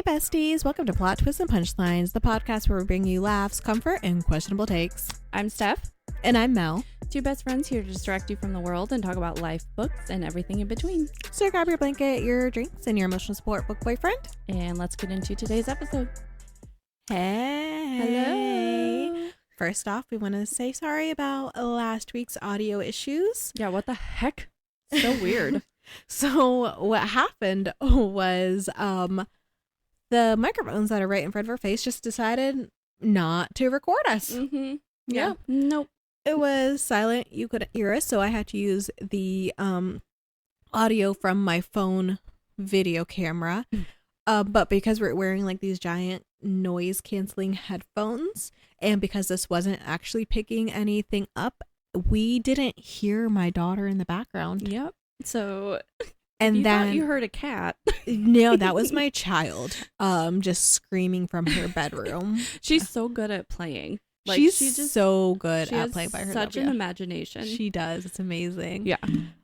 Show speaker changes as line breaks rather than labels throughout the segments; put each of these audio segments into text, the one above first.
Besties. Welcome to Plot Twists and Punchlines, the podcast where we bring you laughs, comfort, and questionable takes.
I'm Steph.
And I'm Mel.
Two best friends here to distract you from the world and talk about life, books, and everything in between.
So grab your blanket, your drinks, and your emotional support book boyfriend.
And let's get into today's episode.
Hey.
Hello.
First off, we want to say sorry about last week's audio issues.
Yeah, what the heck? So weird.
So what happened was the microphones that are right in front of our face just decided not to record us.
Mm-hmm.
Yeah.
Nope.
It was silent. You couldn't hear us, so I had to use the audio from my phone video camera. But because we're wearing like these giant noise canceling headphones, and because this wasn't actually picking anything up, we didn't hear my daughter in the background.
Yep. So
And
you
then
thought you heard a cat.
no, that was my child just screaming from her bedroom.
She's so good at playing. Like,
She's
she just
so good
she
at
has
playing by herself.
such an imagination.
She does. It's amazing.
Yeah.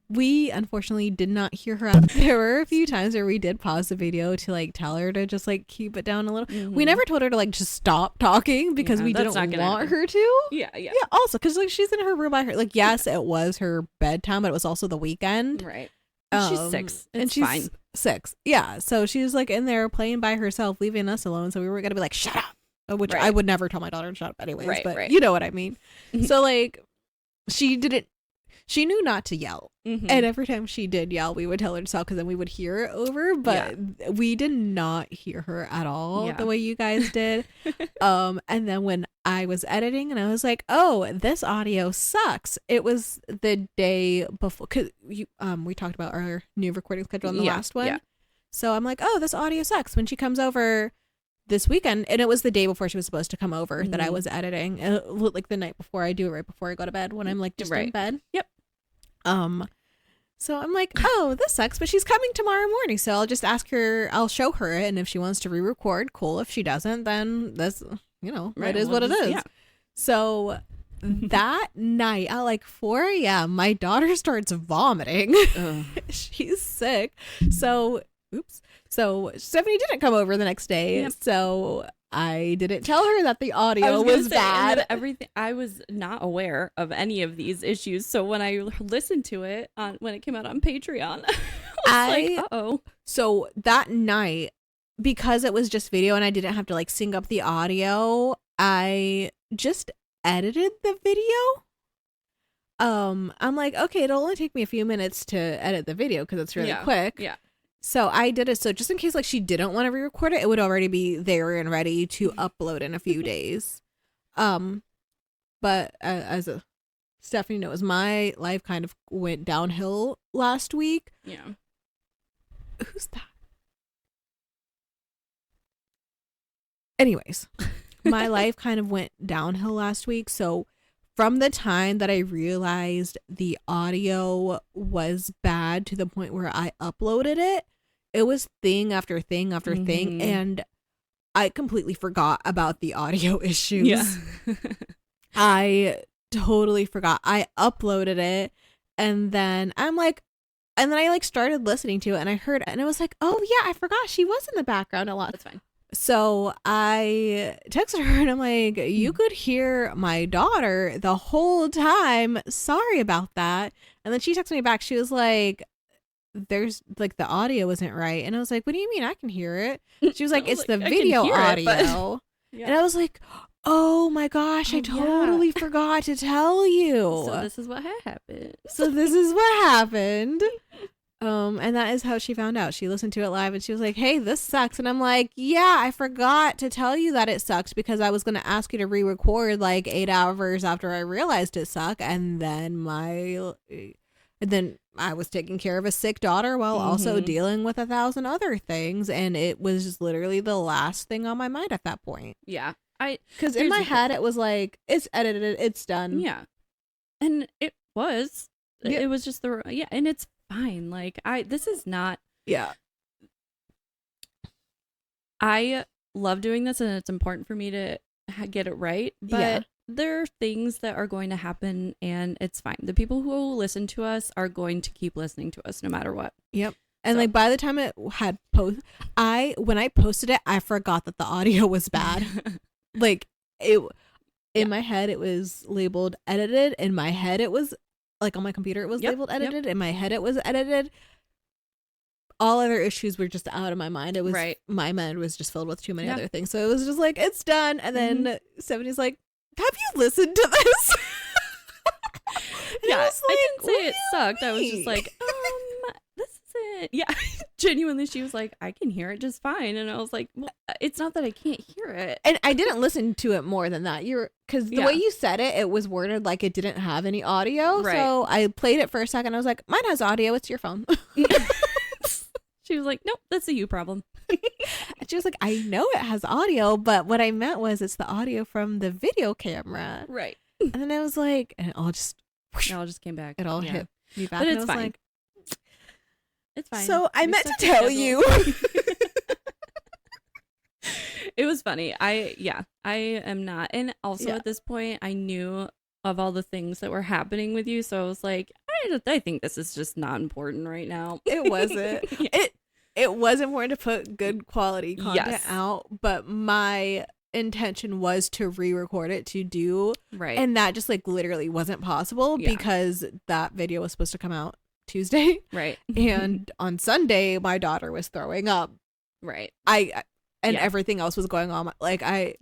We unfortunately did not hear her out. There were a few times where we did pause the video to like tell her to just like keep it down a little.
Mm-hmm.
We never told her to like just stop talking because we
that's
didn't
not
want
gonna happen.
her to.
Yeah.
Yeah, also because like she's in her room by her. Like, yes, it was her bedtime, but it was also the weekend.
Right. She's 6.
and
It's
she's
fine.
6. Yeah, so she was like in there playing by herself, leaving us alone. So we were gonna be like, shut up. Which
Right.
I would never tell my daughter to shut up anyways,
Right,
but
right.
you know what I mean. So like she knew not to yell.
Mm-hmm.
And every time she did yell, we would tell her to stop because then we would hear it over. But we did not hear her at all the way you guys did. And then when I was editing and I was like, oh, this audio sucks. It was the day before, because we talked about our new recording schedule on the last one. Yeah. So I'm like, oh, this audio sucks. When she comes over this weekend, and it was the day before she was supposed to come over that I was editing, like the night before. I do it right before I go to bed when I'm like just in bed.
Yep.
So I'm like, oh, this sucks, but she's coming tomorrow morning, so I'll just ask her, I'll show her it, and if she wants to re-record, cool. If she doesn't, then that's, it is what it is. Yeah. So that night at like 4 a.m., my daughter starts vomiting. She's sick. So Stephanie didn't come over the next day. Yep. So I didn't tell her that the audio was bad.
Everything. I was not aware of any of these issues. So when I listened to it when it came out on Patreon, I was like, uh-oh. So that night, because it was just video and I didn't have to like sync up the audio, I just edited the video. I'm like, okay, it'll only take me a few minutes to edit the video because it's really quick. Yeah. So I did it. So just in case like she didn't want to re-record it, it would already be there and ready to upload in a few days. But as Stephanie knows, my life kind of went downhill last week. Yeah.
Who's that? Anyways, my life kind of went downhill last week. So from the time that I realized the audio was bad to the point where I uploaded it, it was thing after thing after thing, and I completely forgot about the audio issues.
Yeah.
I totally forgot. I uploaded it, and then I started listening to it, and I heard it, and I was like, oh yeah, I forgot she was in the background a lot.
That's fine.
So I texted her and I'm like, you could hear my daughter the whole time. Sorry about that. And then she texted me back. She was like, there's like the audio isn't right. And I was like, what do you mean? I can hear it. She was like, it's the video audio. And I was like, oh my gosh, I totally forgot to tell you.
So this is what happened.
And that is how she found out. She listened to it live and she was like, hey, this sucks. And I'm like, yeah, I forgot to tell you that it sucks because I was going to ask you to re-record like 8 hours after I realized it sucked. And then I was taking care of a sick daughter while also dealing with 1,000 other things. And it was just literally the last thing on my mind at that point.
Yeah.
Because in my head, it was like, it's edited, it's done.
Yeah. And it was. Yeah. It was just and it's fine. Like, this is not.
Yeah.
I love doing this and it's important for me to get it right. But there are things that are going to happen and it's fine. The people who will listen to us are going to keep listening to us no matter what.
Yep. And like by the time it had when I posted it, I forgot that the audio was bad. Like in my head it was labeled edited. In my head it was like on my computer it was labeled edited. In my head it was edited. All other issues were just out of my mind. It was my mind was just filled with too many other things. So it was just like, it's done. And then Stephanie's like, have you listened to this?
I didn't say it sucked. I was just like, this is it. Yeah. Genuinely, she was like, I can hear it just fine. And I was like, well, it's not that I can't hear it.
And I didn't listen to it more than that. Because the way you said it, it was worded like it didn't have any audio. Right. So I played it for a second. I was like, mine has audio. It's your phone.
She was like, nope, that's a you problem.
And she was like, I know it has audio, but what I meant was it's the audio from the video camera.
Right.
And then I was like, and it all just
came back.
It all hit me back.
But
it's
fine.
Like,
it's fine.
So I meant to tell you.
It was funny. I am not. And also at this point, I knew of all the things that were happening with you. So I was like, I think this is just not important right now.
It wasn't. It was important to put good quality content out, but my intention was to re-record it to do and that just like literally wasn't possible because that video was supposed to come out Tuesday, and on Sunday my daughter was throwing up, everything else was going on, like it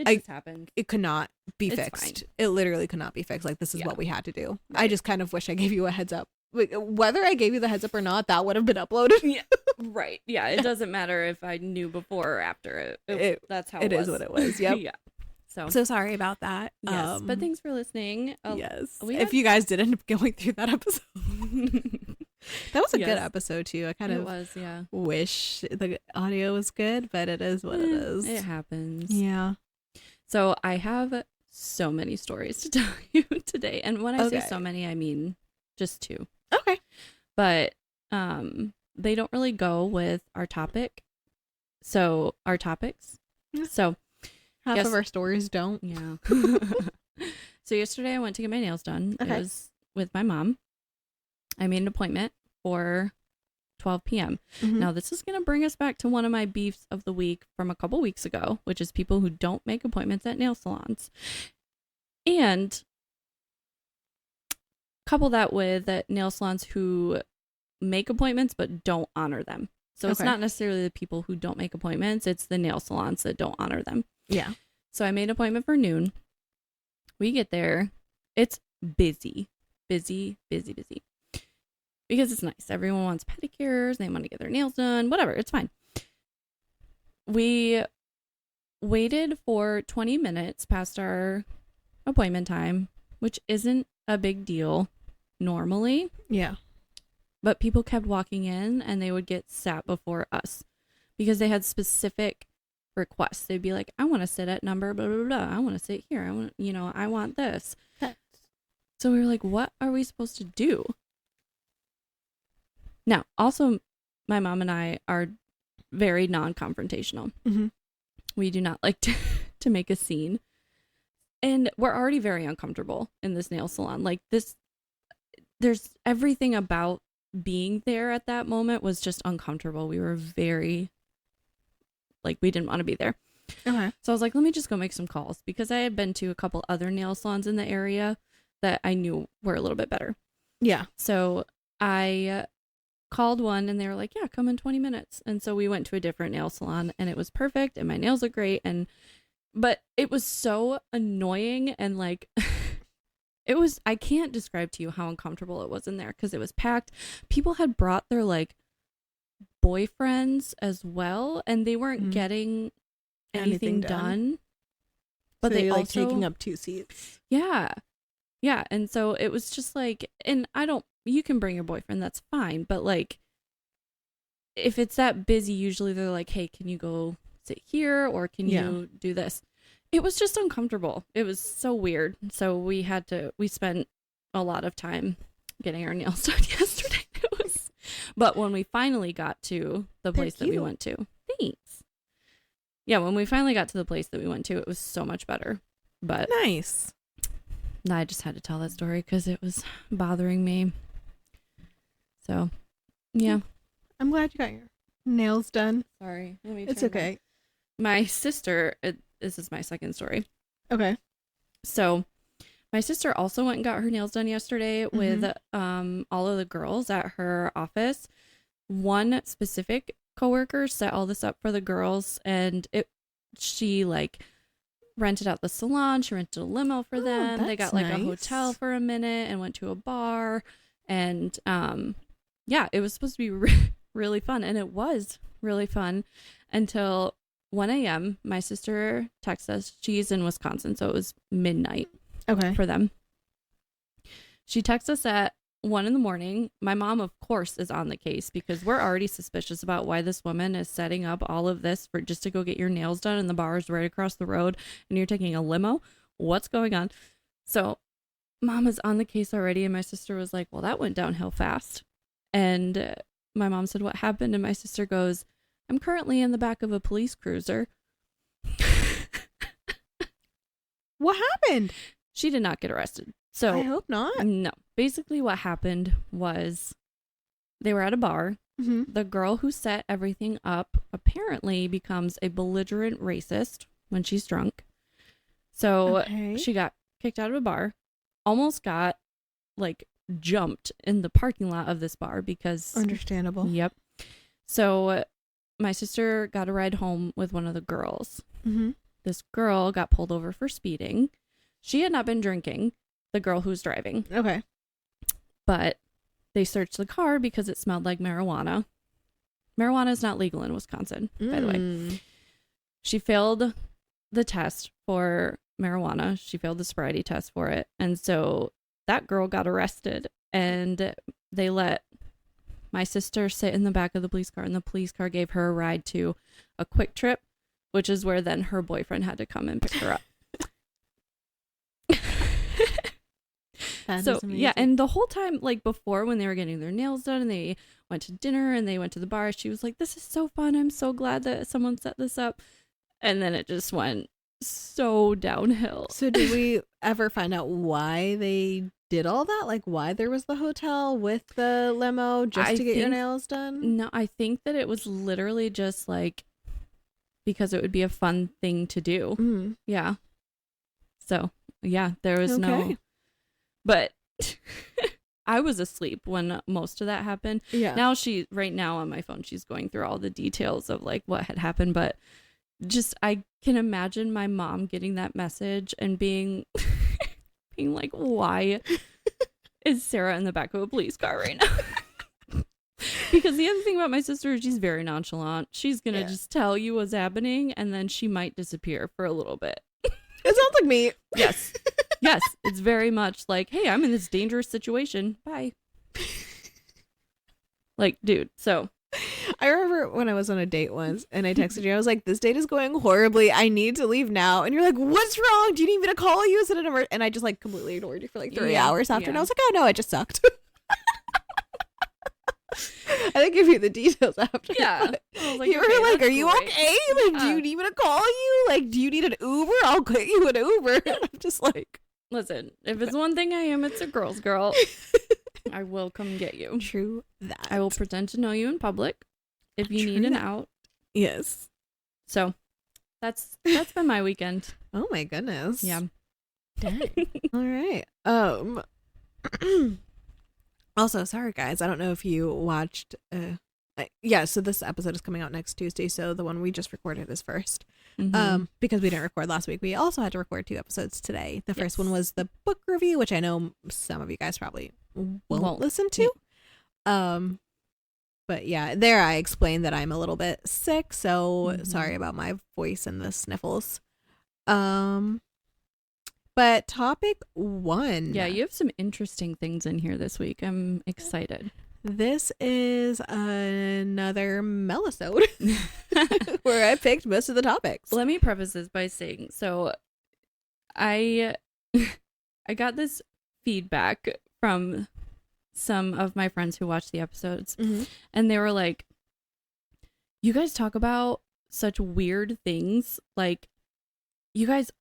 just happened.
It could not be fixed. It literally could not be fixed. Like, this is what we had to do. I just kind of wish I gave you a heads up. Whether I gave you the heads up or not, that would have been uploaded.
It doesn't matter if I knew before or after it. That's how it was.
Is what it was. Yep. So sorry about that.
Yes, but thanks for listening.
Yes. If you guys did end up going through that episode. That was a good episode too. I kind of wish the audio was good, but it is what it is.
It happens.
Yeah.
So I have so many stories to tell you today. And when I say so many, I mean just 2.
Okay.
But they don't really go with our topic. So our topics. So
half of our stories don't.
Yeah. So yesterday I went to get my nails done. It was with my mom. I made an appointment for 12 p.m. Now, this is going to bring us back to one of my beefs of the week from a couple weeks ago, which is people who don't make appointments at nail salons. And couple that with nail salons who make appointments but don't honor them. So it's not necessarily the people who don't make appointments. It's the nail salons that don't honor them.
Yeah.
So I made an appointment for noon. We get there. It's busy. Because it's nice. Everyone wants pedicures. They want to get their nails done. Whatever. It's fine. We waited for 20 minutes past our appointment time, which isn't a big deal normally.
Yeah.
But people kept walking in and they would get sat before us because they had specific requests. They'd be like, I want to sit at number blah, blah, blah. I want to sit here. I want this. So we were like, what are we supposed to do? Now, also, my mom and I are very non-confrontational. We do not like to make a scene. And we're already very uncomfortable in this nail salon. Like there's everything about being there at that moment was just uncomfortable. We were very, we didn't want to be there.
Okay.
So I was like, let me just go make some calls because I had been to a couple other nail salons in the area that I knew were a little bit better.
Yeah.
So I called one and they were like, yeah, come in 20 minutes. And so we went to a different nail salon and it was perfect and my nails look great. But it was so annoying and I can't describe to you how uncomfortable it was in there because it was packed. People had brought their boyfriends as well and they weren't getting anything done. But
so
they also
taking up 2 seats.
Yeah. Yeah. And so it was just and you can bring your boyfriend, that's fine. But if it's that busy, usually they're like, hey, can you go sit here or can you do this? It was just uncomfortable. It was so weird. So we spent a lot of time getting our nails done yesterday. But when we finally got to the place that we went to, thanks. Yeah, when we finally got to the place that we went to, it was so much better. But
nice.
I just had to tell that story because it was bothering me. So, yeah.
I'm glad you got your nails done.
Sorry. Let me
It's okay.
My sister, this is my second story.
Okay.
So my sister also went and got her nails done yesterday with all of the girls at her office. One specific coworker set all this up for the girls, and she like rented out the salon. She rented a limo for them. They got like a hotel for a minute and went to a bar, and yeah, it was supposed to be really fun, and it was really fun until 1 a.m. My sister texted us. She's in Wisconsin, so it was midnight for them. She texted us at 1 a.m. My mom, of course, is on the case because we're already suspicious about why this woman is setting up all of this for just to go get your nails done, and the bar is right across the road and you're taking a limo. What's going on? So mom is on the case already, and my sister was like, well, that went downhill fast. And my mom said, what happened? And my sister goes, I'm currently in the back of a police cruiser.
What happened?
She did not get arrested. So
I hope not.
No. Basically what happened was they were at a bar. Mm-hmm. The girl who set everything up apparently becomes a belligerent racist when she's drunk. So she got kicked out of a bar, almost got like jumped in the parking lot of this bar because...
Understandable.
Yep. So my sister got a ride home with one of the girls. Mm-hmm. This girl got pulled over for speeding. She had not been drinking, the girl who was driving.
Okay.
But they searched the car because it smelled like marijuana. Marijuana is not legal in Wisconsin, by the way. She failed the test for marijuana. She failed the sobriety test for it. And so that girl got arrested, and they let my sister sit in the back of the police car, and the police car gave her a ride to a Quick Trip, which is where then her boyfriend had to come and pick her up. So yeah, and the whole time, like before, when they were getting their nails done and they went to dinner and they went to the bar, she was like, this is so fun, I'm so glad that someone set this up. And then it just went so downhill.
So did we ever find out why they did all that? Like why there was the hotel with the limo just to get your nails done?
No, I think that it was literally just like because it would be a fun thing to do. Yeah. So yeah, there was no... But I was asleep when most of that happened. Yeah. Now right now on my phone, she's going through all the details of like what had happened. But just, I can imagine my mom getting that message and being like, why is Sarah in the back of a police car right now? Because the other thing about my sister is she's very nonchalant. She's going to just tell you what's happening, and then she might disappear for a little bit.
It sounds like me.
Yes. Yes. It's very much like, hey, I'm in this dangerous situation. Bye. Like, dude. So
I remember when I was on a date once and I texted you. I was like, this date is going horribly. I need to leave now. And you're like, what's wrong? Do you need me to call you? Is it an emergency? And I just like completely ignored you for like 3 hours after. And I was like, oh no, it just sucked. I didn't give you the details after.
Yeah.
Like, you were like, are you okay? Like, do you need me to call you? Like, do you need an Uber? I'll get you an Uber. I'm just like,
listen, if it's one thing I am, it's a girl's girl. I will come get you.
True that.
I will pretend to know you in public if you need an out.
Yes.
So that's been my weekend.
Oh my goodness.
Yeah.
Dang. All right. Also, sorry guys, I don't know if you watched so this episode is coming out next Tuesday, so the one we just recorded is first. Because we didn't record last week, we also had to record 2 episodes today. The first one was the book review, which I know some of you guys probably won't listen to. But yeah, there I explained that I'm a little bit sick, so sorry about my voice and the sniffles. But topic 1.
Yeah, you have some interesting things in here this week. I'm excited.
This is another mellisode where I picked most of the topics.
Let me preface this by saying, so I got this feedback from some of my friends who watched the episodes, and they were like, you guys talk about such weird things, like you guys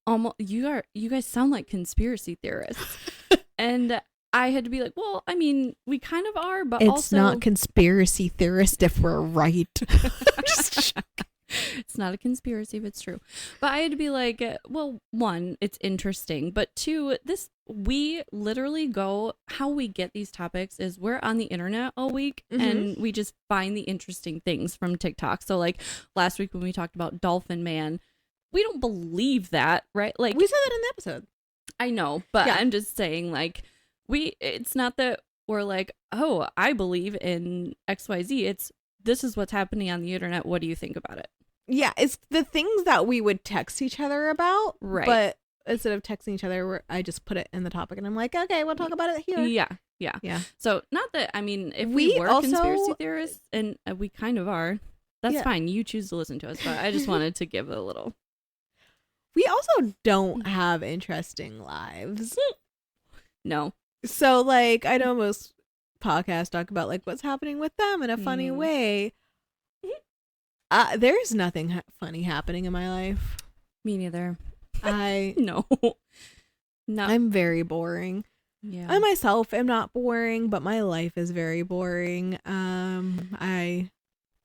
sound like conspiracy theorists. And I had to be like, well, I mean, we kind of are, but
it's
also...
not conspiracy theorist if we're right. Just
it's not a conspiracy if it's true. But I had to be like, well, one, it's interesting. But two, we literally how we get these topics is we're on the internet all week and we just find the interesting things from TikTok. So like last week when we talked about Dolphin Man, we don't believe that, right? Like
we said that in the episode.
I know, but I'm just saying like it's not that we're like, oh, I believe in XYZ. This is what's happening on the internet. What do you think about it?
Yeah, it's the things that we would text each other about.
Right.
But instead of texting each other, I just put it in the topic and I'm like, okay, we'll talk about it here.
Yeah. So not that, I mean, if we were conspiracy theorists, and we kind of are, that's fine. You choose to listen to us. But I just wanted to give a little.
We also don't have interesting lives.
No.
So like, I know most podcasts talk about like what's happening with them in a funny way. There's nothing funny happening in my life.
Me neither.
No. I'm very boring.
Yeah.
I myself am not boring, but my life is very boring. I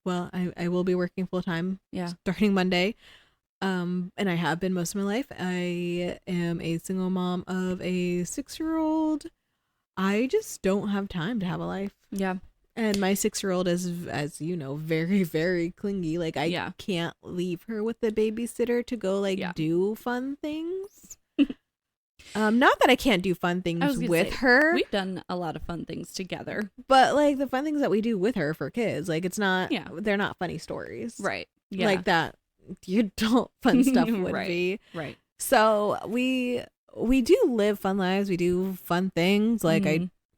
will be working full time. Starting Monday. And I have been most of my life. I am a single mom of a 6-year-old. I just don't have time to have a life.
Yeah.
And my 6-year-old is, as you know, very, very clingy. Like, I can't leave her with the babysitter to go, do fun things. Not that I can't do fun things with her.
We've done a lot of fun things together.
But, like, the fun things that we do with her for kids, like, it's not, they're not funny stories.
Right. Yeah.
Like that the adult fun stuff would be.
Right.
So, we do live fun lives. We do fun things. Like,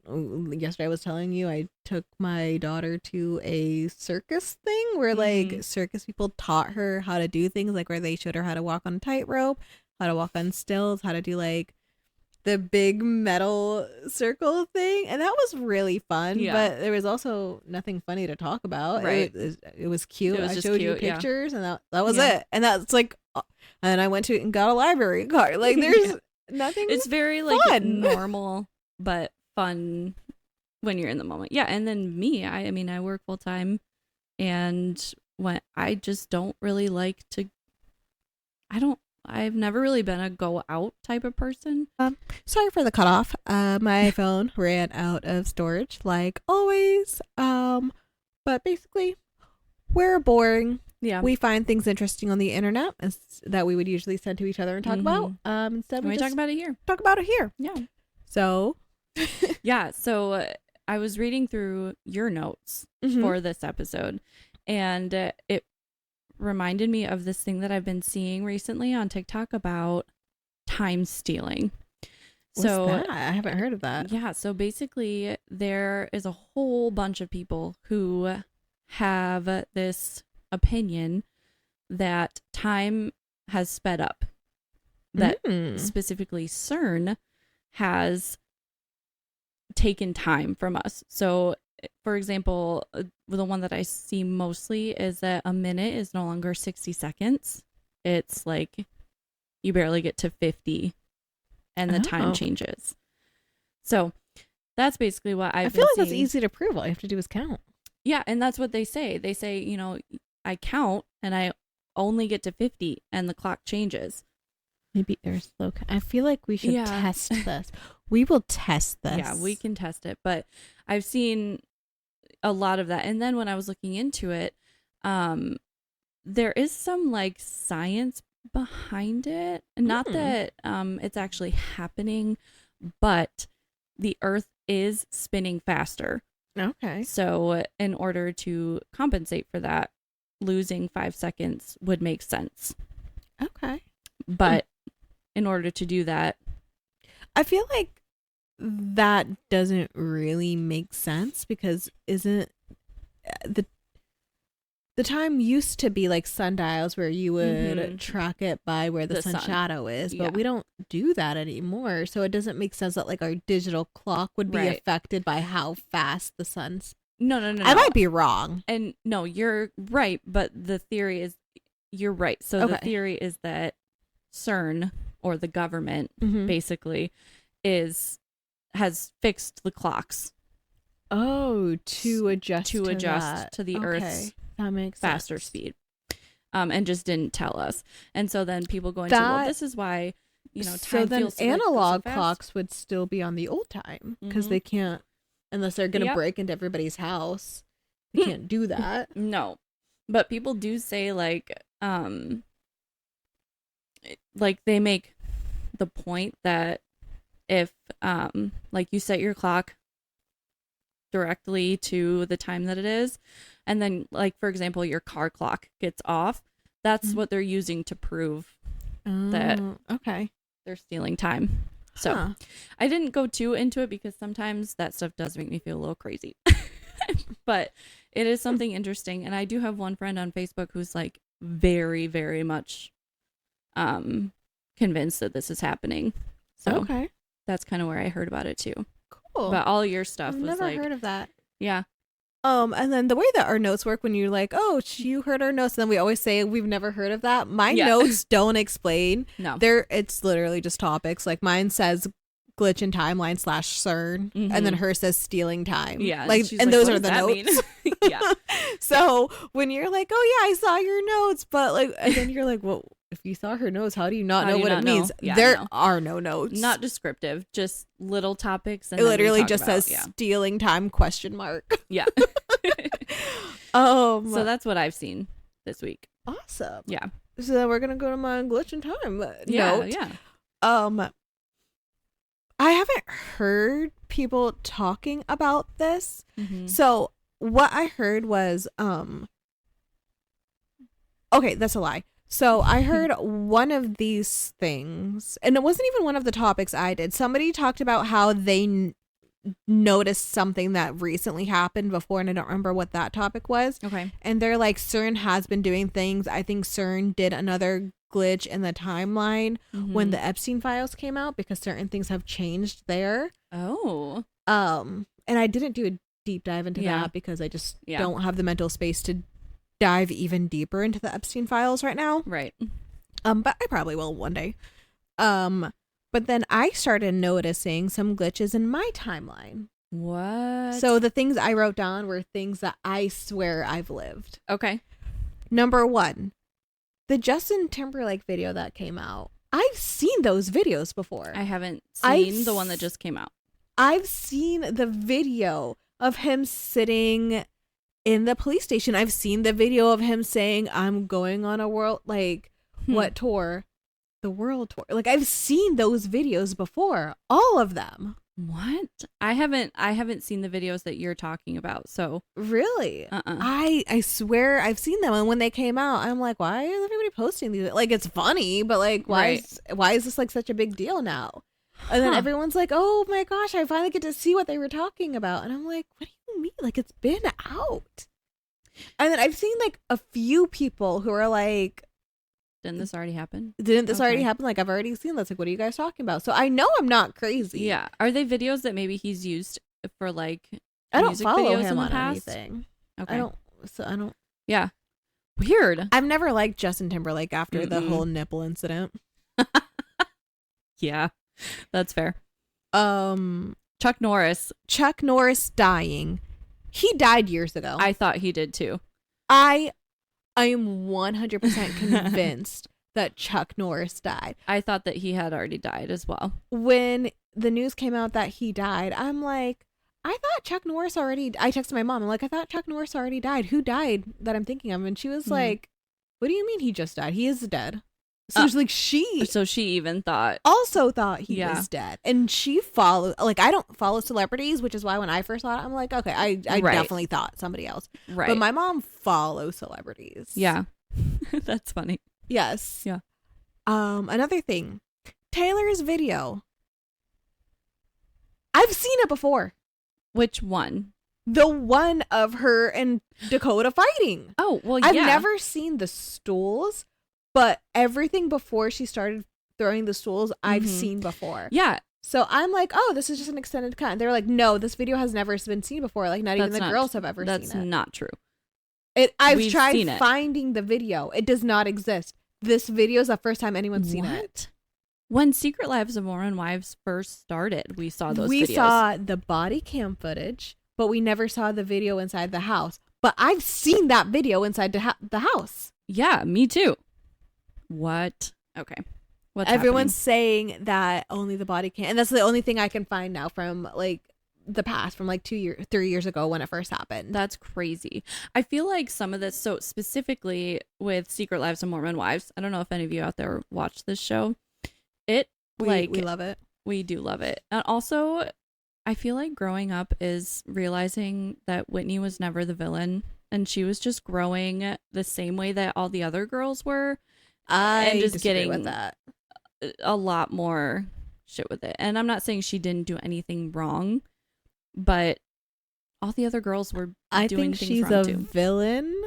yesterday I was telling you I took my daughter to a circus thing where like circus people taught her how to do things, like where they showed her how to walk on a tightrope, how to walk on stilts, how to do like the big metal circle thing, and that was really fun. But there was also nothing funny to talk about. Right. It was cute. I showed you pictures and that was it. And that's like, and I went to and got a library card. Like there's nothing.
It's very like normal but fun when you're in the moment. Yeah. And then me, I mean, I work full time, and when I just don't really like to, I've never really been a go out type of person.
Sorry for the cutoff. My phone ran out of storage like always. But basically we're boring. Yeah. We find things interesting on the internet that we would usually send to each other and talk about. Instead
we talk about it here.
Talk about it here.
Yeah.
So
yeah, so I was reading through your notes for this episode, and it reminded me of this thing that I've been seeing recently on TikTok about time stealing.
What's that? I haven't heard of that.
Yeah, so basically there is a whole bunch of people who have this opinion that time has sped up, that specifically CERN has taken time from us. So for example, the one that I see mostly is that a minute is no longer 60 seconds. It's like you barely get to 50 and the time changes. So that's basically what I
feel like that's easy to prove. All you have to do is count.
Yeah, and that's what they say. They say, you know, I count and I only get to 50 and the clock changes.
Maybe they're slow. I feel like we should test this. We will test this.
Yeah, we can test it. But I've seen a lot of that. And then when I was looking into it, there is some like science behind it. Not that it's actually happening, but the Earth is spinning faster.
Okay.
So in order to compensate for that, losing 5 seconds would make sense.
Okay.
But in order to do that,
I feel like that doesn't really make sense, because isn't the time used to be like sundials where you would track it by where the sun shadow is, but we don't do that anymore. So it doesn't make sense that like our digital clock would be affected by how fast the sun's.
No.
I might be wrong.
And no, you're right. But the theory is, you're right. So the theory is that CERN, or the government, basically, is has fixed the clocks.
Oh, to adjust
to the Earth's
that makes
faster
sense.
speed. And just didn't tell us. And so then people going to, well, this is why, time
so then
feels
analog
so
clocks would still be on the old time because they can't, unless they're going to break into everybody's house. They can't do that.
No. But people do say like they make the point that if like you set your clock directly to the time that it is, and then like for example your car clock gets off, that's what they're using to prove that they're stealing time. So I didn't go too into it because sometimes that stuff does make me feel a little crazy. But it is something interesting, and I do have one friend on Facebook who's like very, very much convinced that this is happening. So that's kind of where I heard about it too.
Cool.
But all your stuff was
never heard of that.
Yeah.
And then the way that our notes work, when you're like, oh, you heard our notes, and then we always say we've never heard of that. My notes don't explain.
No.
It's literally just topics. Like mine says glitch in timeline / CERN, and then hers says stealing time.
Yeah.
Like, and those are the notes.
Yeah.
So when you're like, oh yeah, I saw your notes, but like, and then you're like, well, if you saw her notes, how do you not know what it means?
Yeah,
there are no notes.
Not descriptive, just little topics. And
it literally just says stealing time ?
Yeah.
So
that's what I've seen this week.
Awesome.
Yeah.
So then we're gonna go to my glitch in time note.
Yeah.
I haven't heard people talking about this.
Mm-hmm.
So what I heard was okay, that's a lie. So I heard one of these things, and it wasn't even one of the topics I did. Somebody talked about how they noticed something that recently happened before, and I don't remember what that topic was.
Okay.
And they're like, CERN has been doing things. I think CERN did another glitch in the timeline when the Epstein files came out because certain things have changed there.
Oh.
And I didn't do a deep dive into that because I just don't have the mental space to dive even deeper into the Epstein files right now.
Right.
But I probably will one day. But then I started noticing some glitches in my timeline.
What?
So the things I wrote down were things that I swear I've lived.
Okay.
Number 1, the Justin Timberlake video that came out. I've seen those videos before.
I haven't seen the one that just came out.
I've seen the video of him sitting in the police station. I've seen the video of him saying, I'm going on a world, like, what tour? The world tour. Like, I've seen those videos before. All of them.
What? I haven't seen the videos that you're talking about. So
really, I swear I've seen them. And when they came out, I'm like, why is everybody posting these? Like, it's funny, but like, why is this like such a big deal now? And then everyone's like, oh my gosh, I finally get to see what they were talking about. And I'm like, what do you mean? Like, it's been out. And then I've seen like a few people who are like,
didn't this already happen?
Didn't this already happen? Like, I've already seen this. Like, what are you guys talking about? So I know I'm not crazy.
Yeah. Are they videos that maybe he's used for like
I don't
music
follow
videos
him
in the
on
past?
anything.
Okay.
I don't.
Yeah. Weird.
I've never liked Justin Timberlake after the whole nipple incident.
Yeah. That's fair. Chuck Norris
dying. He died years ago.
I thought he did too.
I am 100% convinced that Chuck Norris died.
I thought that he had already died as well.
When the news came out that he died, I'm like, I thought Chuck Norris already... I texted my mom. I'm like, I thought Chuck Norris already died. Who died that I'm thinking of? And she was like, what do you mean he just died? He is dead. So it's like So she
even thought...
Also thought he was dead. And she followed... Like, I don't follow celebrities, which is why when I first saw it, I'm like, okay, I definitely thought somebody else.
Right.
But my mom follows celebrities.
Yeah. That's funny.
Yes.
Yeah.
Another thing. Taylor's video. I've seen it before.
Which one?
The one of her and Dakota fighting.
Oh, well, yeah.
I've never seen the stools, but everything before she started throwing the stools, I've seen before.
Yeah.
So I'm like, oh, this is just an extended cut. And they're like, no, this video has never been seen before. Like, not even the girls have ever seen it.
That's not true.
I've tried finding the video. It does not exist. This video is the first time anyone's seen it.
When Secret Lives of Mormon Wives first started, we saw those videos.
We saw the body cam footage, but we never saw the video inside the house. But I've seen that video inside the house.
Yeah, me too. What? Okay. What's
Everyone's
happening?
saying that only the body cam, and that's the only thing I can find now from like the past, from like 3 years ago when it first happened.
That's crazy. I feel like some of this, so specifically with Secret Lives of Mormon Wives, I don't know if any of you out there watch this show. We
love it.
We do love it. And also, I feel like growing up is realizing that Whitney was never the villain, and she was just growing the same way that all the other girls were.
And just getting with that
a lot more shit with it. And I'm not saying she didn't do anything wrong, but all the other girls were doing things wrong too. I think she's a
villain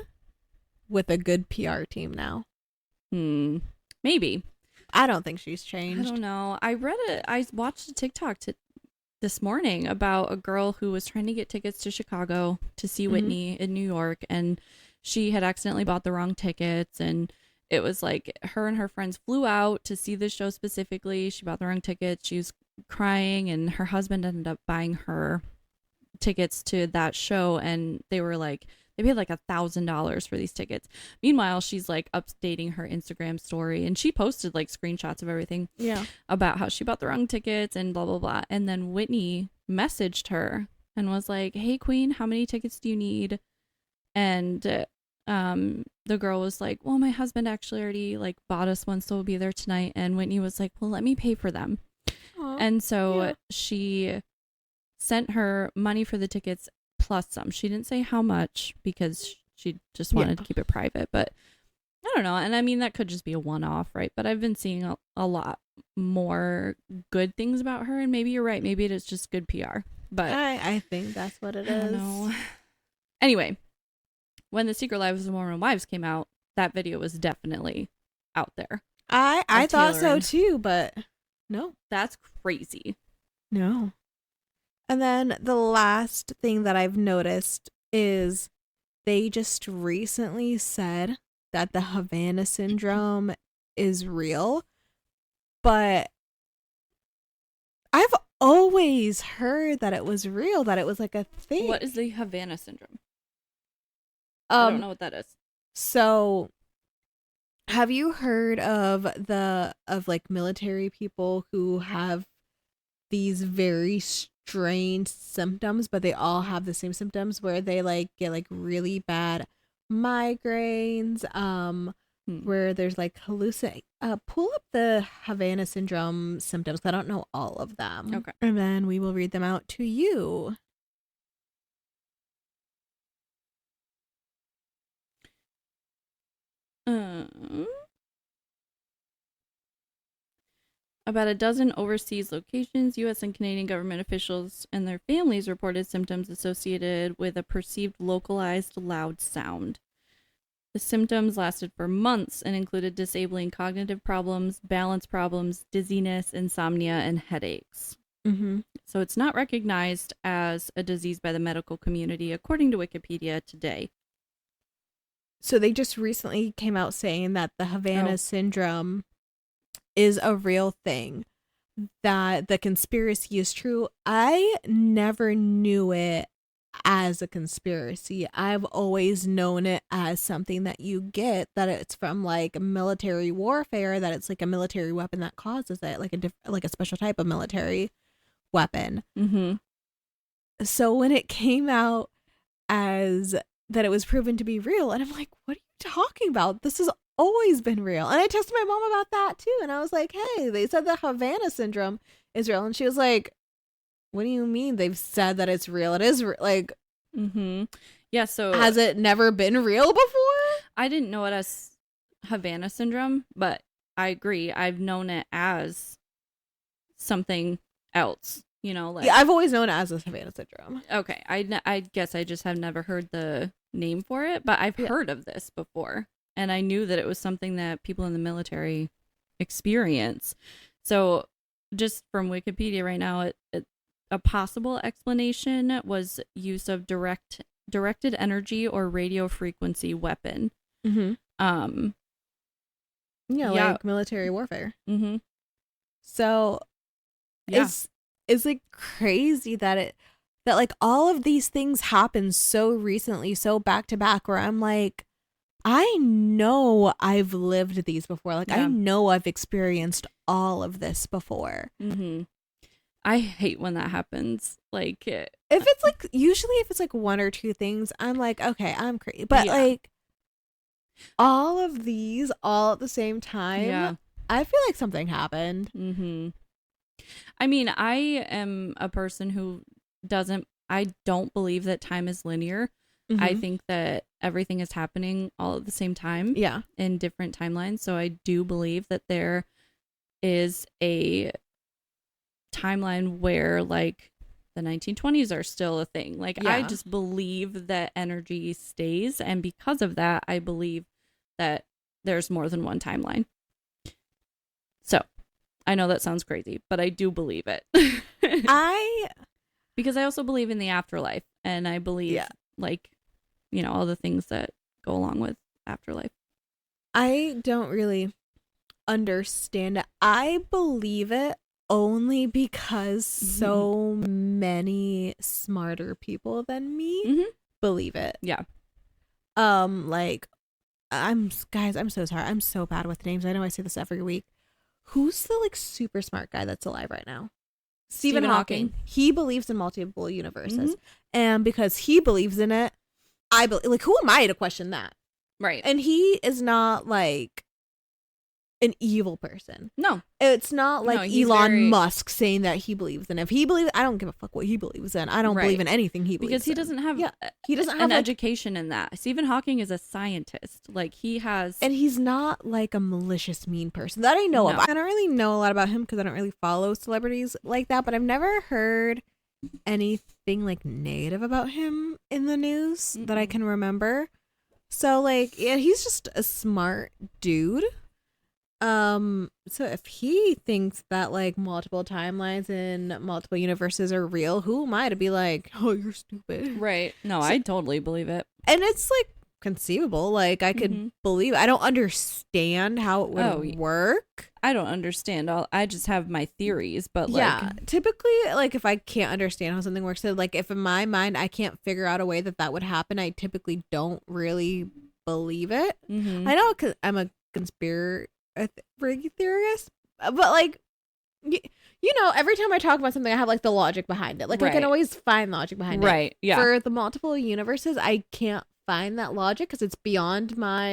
with a good PR team now.
Maybe.
I don't think she's changed.
I don't know. I watched a TikTok this morning about a girl who was trying to get tickets to Chicago to see Whitney in New York, and she had accidentally bought the wrong tickets, and it was like her and her friends flew out to see the show specifically. She bought the wrong tickets. She was crying, and her husband ended up buying her tickets to that show, and they paid like $1,000 for these tickets. Meanwhile, she's like updating her Instagram story, and she posted like screenshots of everything about how she bought the wrong tickets and blah blah blah. And then Whitney messaged her and was like, "Hey queen, how many tickets do you need?" And the girl was like, "Well, my husband actually already like bought us one, so we'll be there tonight." And Whitney was like, "Well, let me pay for them." Aww, and so she sent her money for the tickets plus some. She didn't say how much because she just wanted to keep it private, but I don't know. And I mean, that could just be a one-off, right? But I've been seeing a lot more good things about her, and maybe you're right. Maybe it is just good PR. But
I think that's what it is.
I don't know. Anyway, when the Secret Lives of Mormon Wives came out, that video was definitely out there.
I thought so too, but no.
That's crazy.
No. And then the last thing that I've noticed is they just recently said that the Havana syndrome is real, but I've always heard that it was real, that it was like a thing.
What is the Havana syndrome? I don't know what that is.
So have you heard of like military people who have these very strange symptoms, but they all have the same symptoms, where they like get like really bad migraines, where there's like pull up the Havana syndrome symptoms. I don't know all of them.
Okay.
And then we will read them out to you.
About a dozen overseas locations, U.S. and Canadian government officials and their families reported symptoms associated with a perceived localized loud sound. The symptoms lasted for months and included disabling cognitive problems, balance problems, dizziness, insomnia, and headaches.
Mm-hmm.
So it's not recognized as a disease by the medical community, according to Wikipedia today.
So they just recently came out saying that the Havana syndrome is a real thing, that the conspiracy is true. I never knew it as a conspiracy. I've always known it as something that you get, that it's from like military warfare, that it's like a military weapon that causes it, like a special type of military weapon.
Mm-hmm.
So when it came out as that it was proven to be real, and I'm like, what are you talking about? This has always been real. And I texted my mom about that too, and I was like, hey, they said the Havana syndrome is real, and she was like, what do you mean they've said that it's real? It is like,
yeah. So
has it never been real before?
I didn't know it as Havana syndrome, but I agree. I've known it as something else. You know, like,
yeah, I've always known it as a Havana syndrome.
Okay, I guess I just have never heard the name for it, but I've heard of this before, and I knew that it was something that people in the military experience. So, just from Wikipedia right now, a possible explanation was use of directed energy or radio frequency weapon.
Mm-hmm. Like military warfare.
Mm-hmm.
So it's like crazy that like all of these things happen so recently, so back to back, where I'm like, I know I've lived these before. Like, I know I've experienced all of this before.
Mm-hmm. I hate when that happens. Like,
if it's like, usually if it's like one or two things, I'm like, okay, I'm crazy. But like, all of these all at the same time, I feel like something happened.
Mm-hmm. I mean, I am a person who I don't believe that time is linear. Mm-hmm. I think that everything is happening all at the same time.
Yeah.
In different timelines. So I do believe that there is a timeline where like the 1920s are still a thing. Like, I just believe that energy stays. And because of that, I believe that there's more than one timeline. So I know that sounds crazy, but I do believe it. Because I also believe in the afterlife, and I believe like, you know, all the things that go along with afterlife.
I don't really understand it. I believe it only because so many smarter people than me believe it.
Yeah.
Like, I'm so sorry. I'm so bad with names. I know I say this every week. Who's the like super smart guy that's alive right now? Stephen Hawking. He believes in multiple universes. And because he believes in it, I believe, like, who am I to question that?
Right.
And he is not like an evil person.
No.
It's not like Elon Musk saying that he believes in it. If he believes, I don't give a fuck what he believes in. I don't believe in anything he believes in.
Because he doesn't have an education in that. Stephen Hawking is a scientist. Like, he has...
And he's not like a malicious, mean person that I know of. I don't really know a lot about him because I don't really follow celebrities like that, but I've never heard anything like negative about him in the news that I can remember. So like, yeah, he's just a smart dude. So if he thinks that like multiple timelines and multiple universes are real, who am I to be like, oh, you're stupid?
Right. No, I totally believe it.
And it's like conceivable. Like, I could believe it. I don't understand how it would work.
I don't understand. I just have my theories, but like,
typically, like, if I can't understand how something works, so like if in my mind I can't figure out a way that would happen, I typically don't really believe it. I know, because I'm a conspiracy theorist, but like, you know, every time I talk about something, I have like the logic behind it. Like, I can always find logic behind it.
Right. Yeah.
For the multiple universes, I can't find that logic because it's beyond my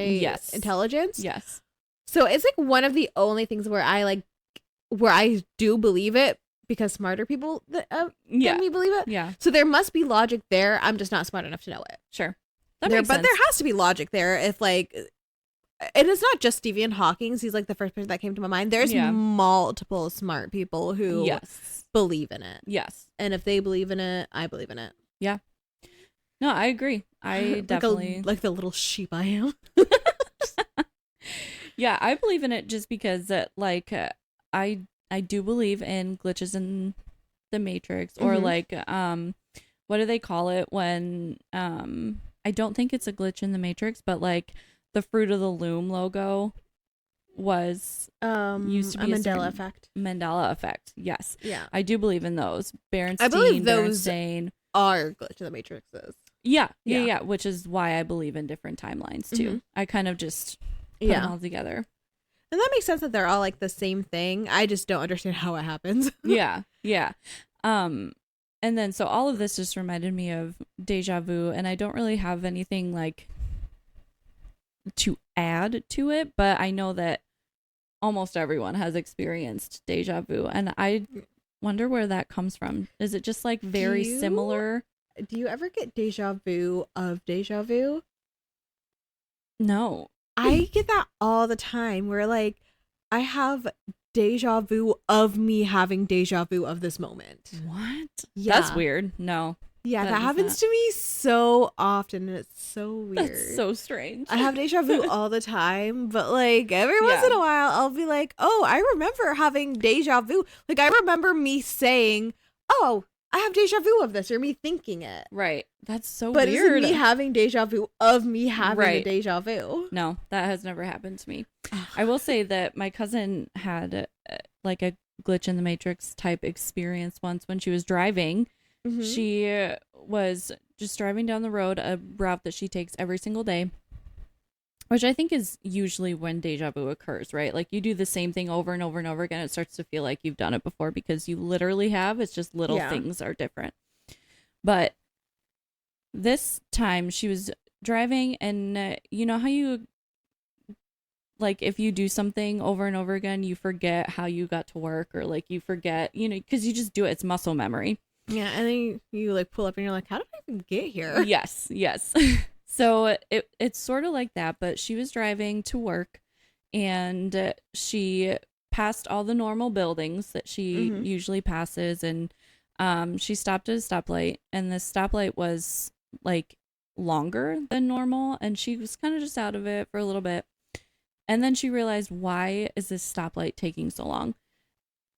intelligence.
Yes.
So it's like one of the only things where I do believe it because smarter people than me believe it.
Yeah.
So there must be logic there. I'm just not smart enough to know it.
Sure.
But there has to be logic there if like. And it's not just Stephen Hawking. He's like the first person that came to my mind. There's multiple smart people who believe in it.
Yes.
And if they believe in it, I believe in it.
Yeah. No, I agree. I definitely...
Like the little sheep I am.
Yeah, I believe in it just because like I do believe in glitches in the Matrix, or like what do they call it when I don't think it's a glitch in the Matrix, but like the Fruit of the Loom logo was used to be a
Mandela effect.
Mandela effect. Yes.
Yeah.
I do believe in those. Berenstein,
I believe those are glitch in the Matrixes.
Yeah. Which is why I believe in different timelines too. I kind of just put them all together.
And that makes sense that they're all like the same thing. I just don't understand how it happens.
Yeah. And then so all of this just reminded me of deja vu, and I don't really have anything like to add to it, but I know that almost everyone has experienced deja vu, and I wonder where that comes from. Is it just like very similar?
Do you ever get deja vu of deja vu?
No.
I get that all the time, where like I have deja vu of me having deja vu of this moment.
What?
Yeah.
That's weird. No.
Yeah, that happens to me so often, and it's so weird.
That's so strange.
I have deja vu all the time, but like every once in a while, I'll be like, oh, I remember having deja vu. Like, I remember me saying, oh, I have deja vu of this, or me thinking it.
Right. That's so
but
weird.
But is it me having deja vu of me having a deja vu?
No, that has never happened to me. I will say that my cousin had like a glitch in the matrix type experience once when she was driving. She was just driving down the road, a route that she takes every single day, which I think is usually when deja vu occurs, right? Like you do the same thing over and over and over again. It starts to feel like you've done it before because you literally have. It's just little things are different. But this time she was driving, and you know how you, like, if you do something over and over again, you forget how you got to work, or like you forget, you know, because you just do it. It's muscle memory.
Yeah, and then you like pull up and you're like, how did I even get here?
Yes. So it's sort of like that, but she was driving to work, and she passed all the normal buildings that she usually passes, and she stopped at a stoplight, and the stoplight was like longer than normal, and she was kind of just out of it for a little bit. And then she realized, why is this stoplight taking so long?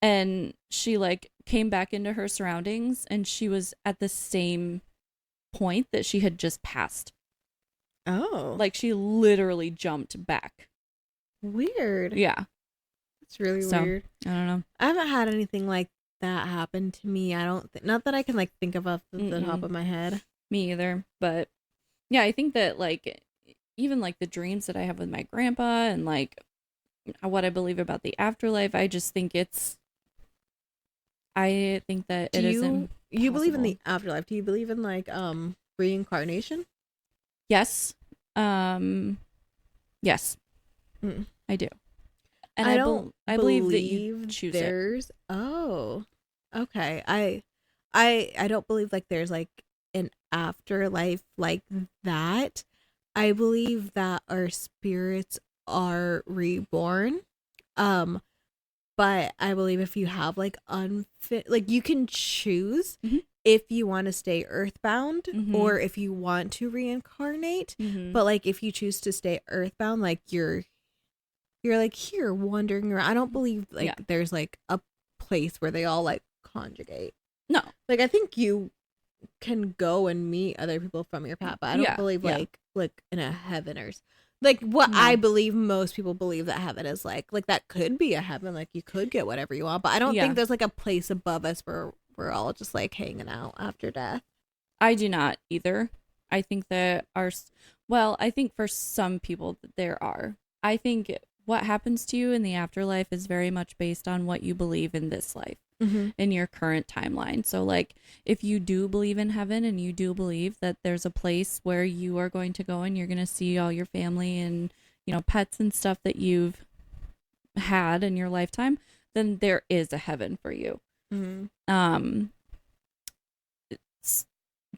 And she like came back into her surroundings, and she was at the same point that she had just passed.
Oh.
Like she literally jumped back.
Weird.
Yeah.
It's really weird.
I don't know.
I haven't had anything like that happen to me. I don't not that I can like think of off the top of my head.
Me either. But yeah, I think that like even like the dreams that I have with my grandpa and like what I believe about the afterlife, I just think I think that it isn't.
You believe in the afterlife? Do you believe in like reincarnation?
Yes. Yes. I do. And I believe that you choose it.
Oh. Okay. I don't believe like there's like an afterlife like that. I believe that our spirits are reborn. But I believe if you have like like you can choose if you want to stay earthbound or if you want to reincarnate. But like if you choose to stay earthbound, like you're like here wandering around. I don't believe like there's like a place where they all like conjugate.
No.
Like I think you can go and meet other people from your path, but I don't believe like in a heaven or like what I believe most people believe that heaven is like that could be a heaven, like you could get whatever you want, but I don't think there's like a place above us where we're all just like hanging out after death.
I do not either. I think that I think for some people there are. I think what happens to you in the afterlife is very much based on what you believe in this life. In your current timeline. So like if you do believe in heaven and you do believe that there's a place where you are going to go and you're going to see all your family and, you know, pets and stuff that you've had in your lifetime, then there is a heaven for you.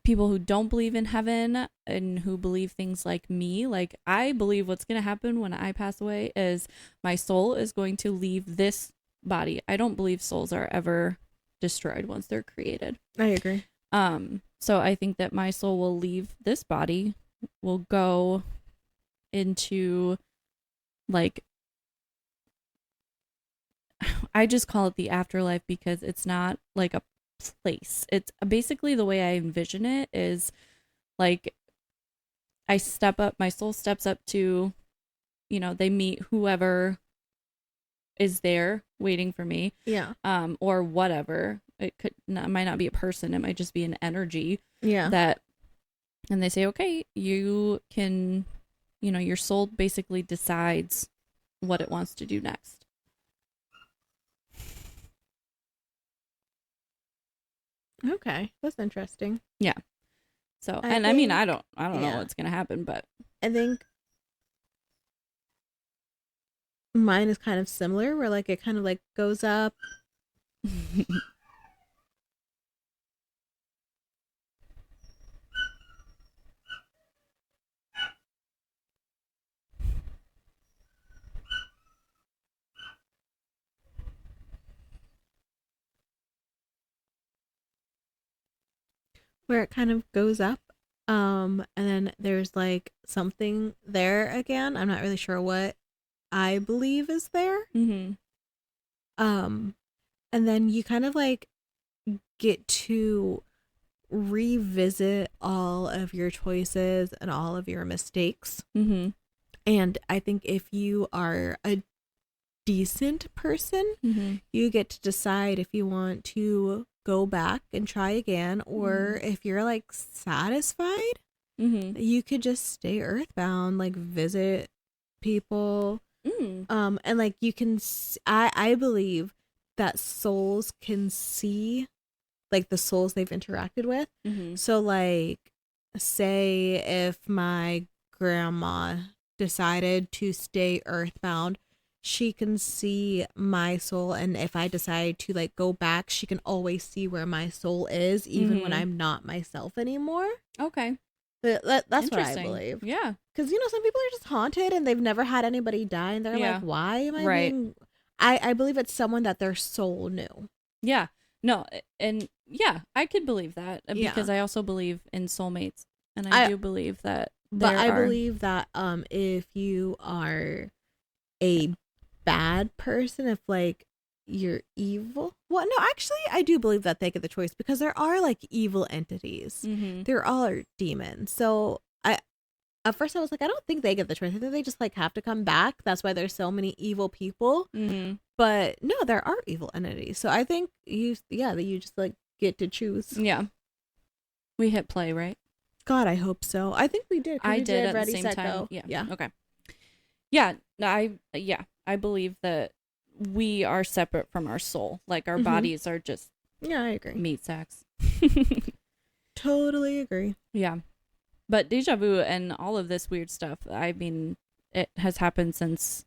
People who don't believe in heaven and who believe things like me, like I believe what's going to happen when I pass away is my soul is going to leave this body. I don't believe souls are ever destroyed once they're created.
I agree.
So I think that my soul will leave this body, will go into like, I just call it the afterlife because it's not like a place. It's basically the way I envision it is like I step up, my soul steps up to, you know, they meet whoever is there waiting for me.
Yeah.
Or whatever. It might not be a person. It might just be an energy.
Yeah.
That, and they say, okay, you can, you know, your soul basically decides what it wants to do next.
Okay. That's interesting.
Yeah. So, I mean, I don't know what's going to happen, but
I think mine is kind of similar where like it kind of like goes up where it kind of goes up and then there's like something there again. I'm not really sure what I believe is there. And then you kind of like get to revisit all of your choices and all of your mistakes. And I think if you are a decent person, you get to decide if you want to go back and try again, or if you're like satisfied, you could just stay earthbound, like visit people, and like you can I believe that souls can see like the souls they've interacted with. So like, say if my grandma decided to stay earthbound, she can see my soul, and if I decide to like go back, she can always see where my soul is, even when I'm not myself anymore.
Okay.
That's what I believe.
Yeah.
Because, you know, some people are just haunted and they've never had anybody die, and they're like, why am I being... I believe it's someone that their soul knew.
Yeah. No, and yeah, I could believe that, because I also believe in soulmates, and I do believe that believe that if you are a bad person, if like you're evil, well, no, actually I do believe that they get the choice, because there are like evil entities. There are demons. So at first I was like, I don't think they get the choice. I think they just like have to come back. That's why there's so many evil people. But no, there are evil entities. So I think that you just like get to choose. Yeah. We hit play, right?
God, I hope so. I think we did.
I did at
Ready,
the same
Set,
time.
Go.
Yeah. Okay. Yeah. I believe that we are separate from our soul. Like our bodies are just
I agree.
Meat sacks.
Totally agree.
Yeah. But deja vu and all of this weird stuff, I mean, it has happened since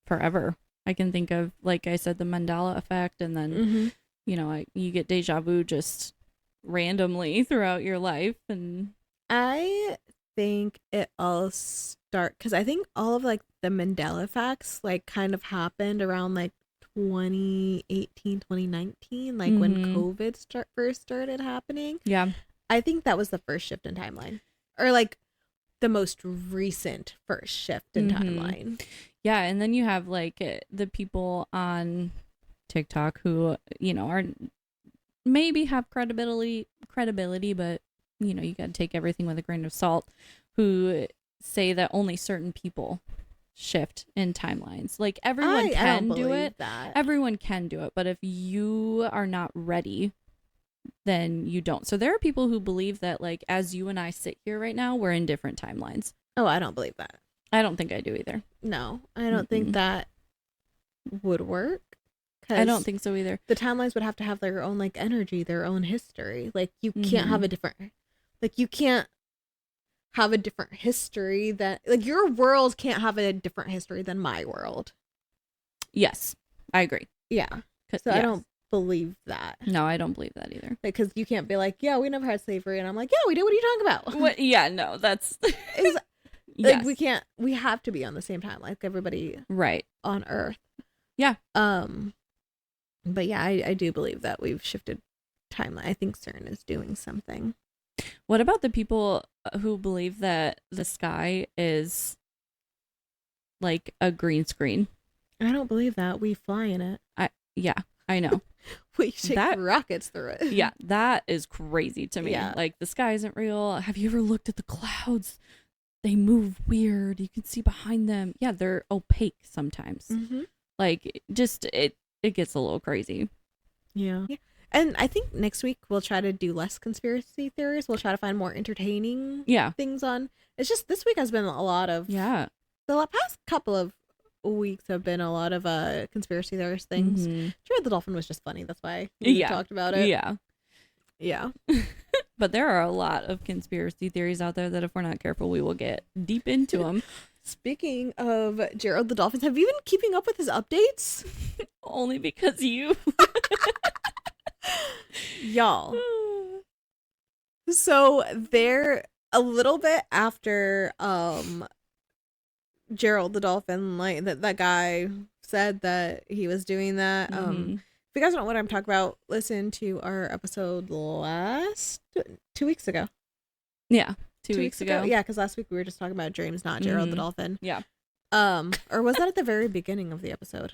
forever. I can think of, like I said, the Mandela effect, and then, you know, you get deja vu just randomly throughout your life. And I
think it all because I think all of like the Mandela effects like kind of happened around like 2018, 2019, like when COVID first started happening.
Yeah.
I think that was the first shift in timeline, or like the most recent first shift in timeline.
Yeah, and then you have like the people on TikTok who, you know, are maybe have credibility, but you know, you got to take everything with a grain of salt, who say that only certain people shift in timelines. Like everyone can do it. Everyone can do it, but if you are not ready, then you don't. So there are people who believe that, like, as you and I sit here right now, we're in different timelines.
Oh, I don't believe that.
I don't think I do either.
No, I don't think that would work.
I don't think so either.
The timelines would have to have their own like energy, their own history. Like you can't have a different, like you can't have a different history that, like, your world can't have a different history than my world.
Yes, I agree.
Yeah. So I don't believe that.
No, I don't believe that either.
Because you can't be like, yeah, we never had slavery, and I'm like, yeah, we did. What are you talking about?
What? Yeah, no, that's
like we can't. We have to be on the same time, like everybody,
right,
on Earth.
Yeah.
But yeah, I do believe that we've shifted timeline. I think CERN is doing something.
What about the people who believe that the sky is like a green screen?
I don't believe that. We fly in it.
I know.
We take rockets through it.
Yeah, that is crazy to me.
Yeah.
Like, the sky isn't real. Have you ever looked at the clouds? They move weird. You can see behind them. Yeah, they're opaque sometimes. Like, just it gets a little crazy.
Yeah. And I think next week we'll try to do less conspiracy theories. We'll try to find more entertaining things on. It's just this week has been a lot of the past couple of weeks have been a lot of conspiracy theorist things. Jared the Dolphin was just funny. That's why we talked about it. Yeah.
But there are a lot of conspiracy theories out there that if we're not careful, we will get deep into them.
Speaking of Gerald the Dolphin, have you been keeping up with his updates?
Only because you.
Y'all. So they're a little bit after Gerald the Dolphin, like that guy said that he was doing that. If you guys don't know what I'm talking about, listen to our episode 2 weeks ago.
Yeah, 2 weeks ago.
Yeah, because last week we were just talking about James, not Gerald the Dolphin.
Yeah.
Or was that at the very beginning of the episode?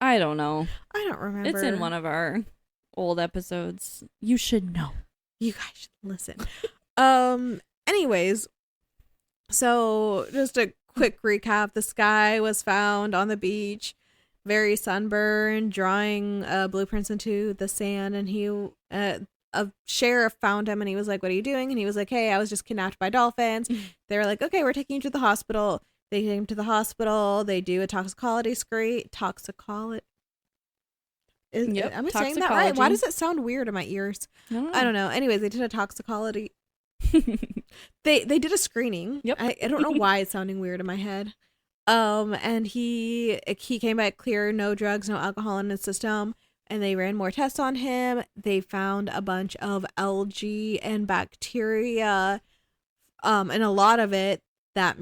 I don't know.
I don't remember.
It's in one of our old episodes. You should know.
You guys should listen. Anyways, so just a quick recap. This guy was found on the beach, very sunburned, drawing blueprints into the sand, and a sheriff found him and he was like, "What are you doing?" And he was like, "Hey, I was just kidnapped by dolphins." They were like, "Okay, we're taking you to the hospital." They take him to the hospital. They do a toxicology screen. Am I saying that right? Why does it sound weird in my ears? I don't know. Anyways, they did a toxicology. They did a screening.
Yep.
I don't know why it's sounding weird in my head. And he came back clear, no drugs, no alcohol in his system. And they ran more tests on him. They found a bunch of algae and bacteria, and a lot of it that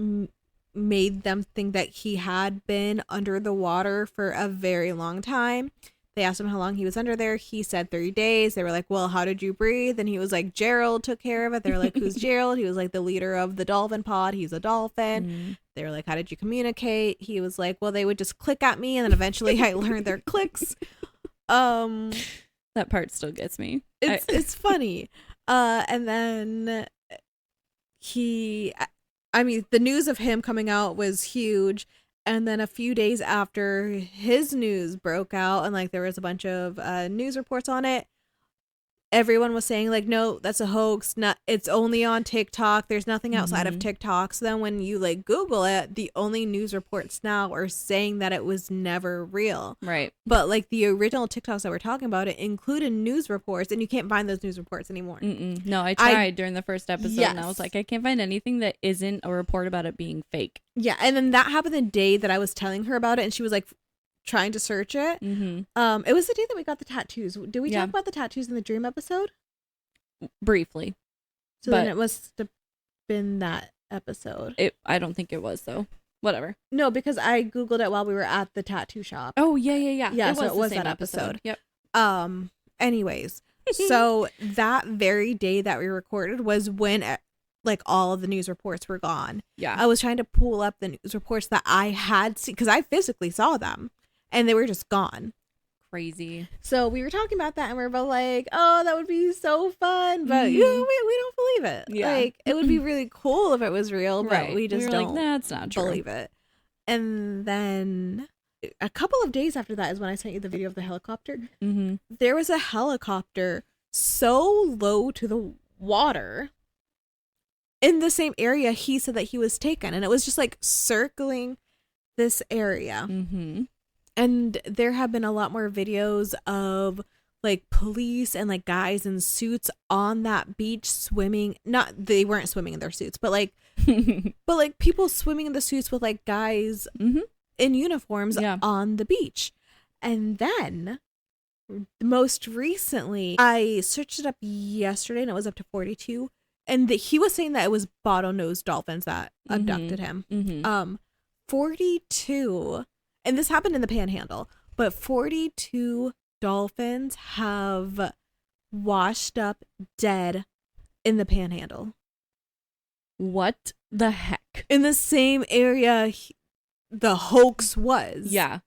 made them think that he had been under the water for a very long time. They asked him how long he was under there. He said 30 days. They were like, "Well, how did you breathe?" And he was like, "Gerald took care of it." They were like, "Who's Gerald?" He was like, "The leader of the dolphin pod. He's a dolphin." They were like, "How did you communicate?" He was like, "Well, they would just click at me, and then eventually I learned their clicks."
That part still gets me.
It's funny. And then the news of him coming out was huge. And then a few days after his news broke out and like there was a bunch of news reports on it, everyone was saying like, "No, that's a hoax. It's only on TikTok. There's nothing outside of TikTok." So then when you like Google it, the only news reports now are saying that it was never real.
Right.
But like the original TikToks that we're talking about, it included news reports, and you can't find those news reports anymore.
No, I tried during the first episode, and I was like, I can't find anything that isn't a report about it being fake.
Yeah, and then that happened the day that I was telling her about it, and she was like trying to search it. It was the day that we got the tattoos. Did we talk about the tattoos in the dream episode?
Briefly.
So then it must have been that episode.
I don't think it was though. Whatever.
No, because I Googled it while we were at the tattoo shop.
Oh yeah.
Yeah, so it was that episode.
Yep.
Anyways, so that very day that we recorded was when like all of the news reports were gone.
Yeah.
I was trying to pull up the news reports that I had seen because I physically saw them. And they were just gone.
Crazy.
So we were talking about that and we were both like, "Oh, that would be so fun." But we don't believe it. Yeah. Like, it would be really cool if it was real, but we just don't
that's not true.
Believe it. And then a couple of days after that is when I sent you the video of the helicopter. There was a helicopter so low to the water in the same area he said that he was taken. And it was just like circling this area. And there have been a lot more videos of like police and like guys in suits on that beach swimming. They weren't swimming in their suits, but like people swimming in the suits with like guys in uniforms on the beach. And then most recently, I searched it up yesterday and it was up to 42. And he was saying that it was bottlenose dolphins that abducted him. 42. And this happened in the Panhandle, but 42 dolphins have washed up dead in the Panhandle.
What the heck?
In the same area the hoax was.
Yeah.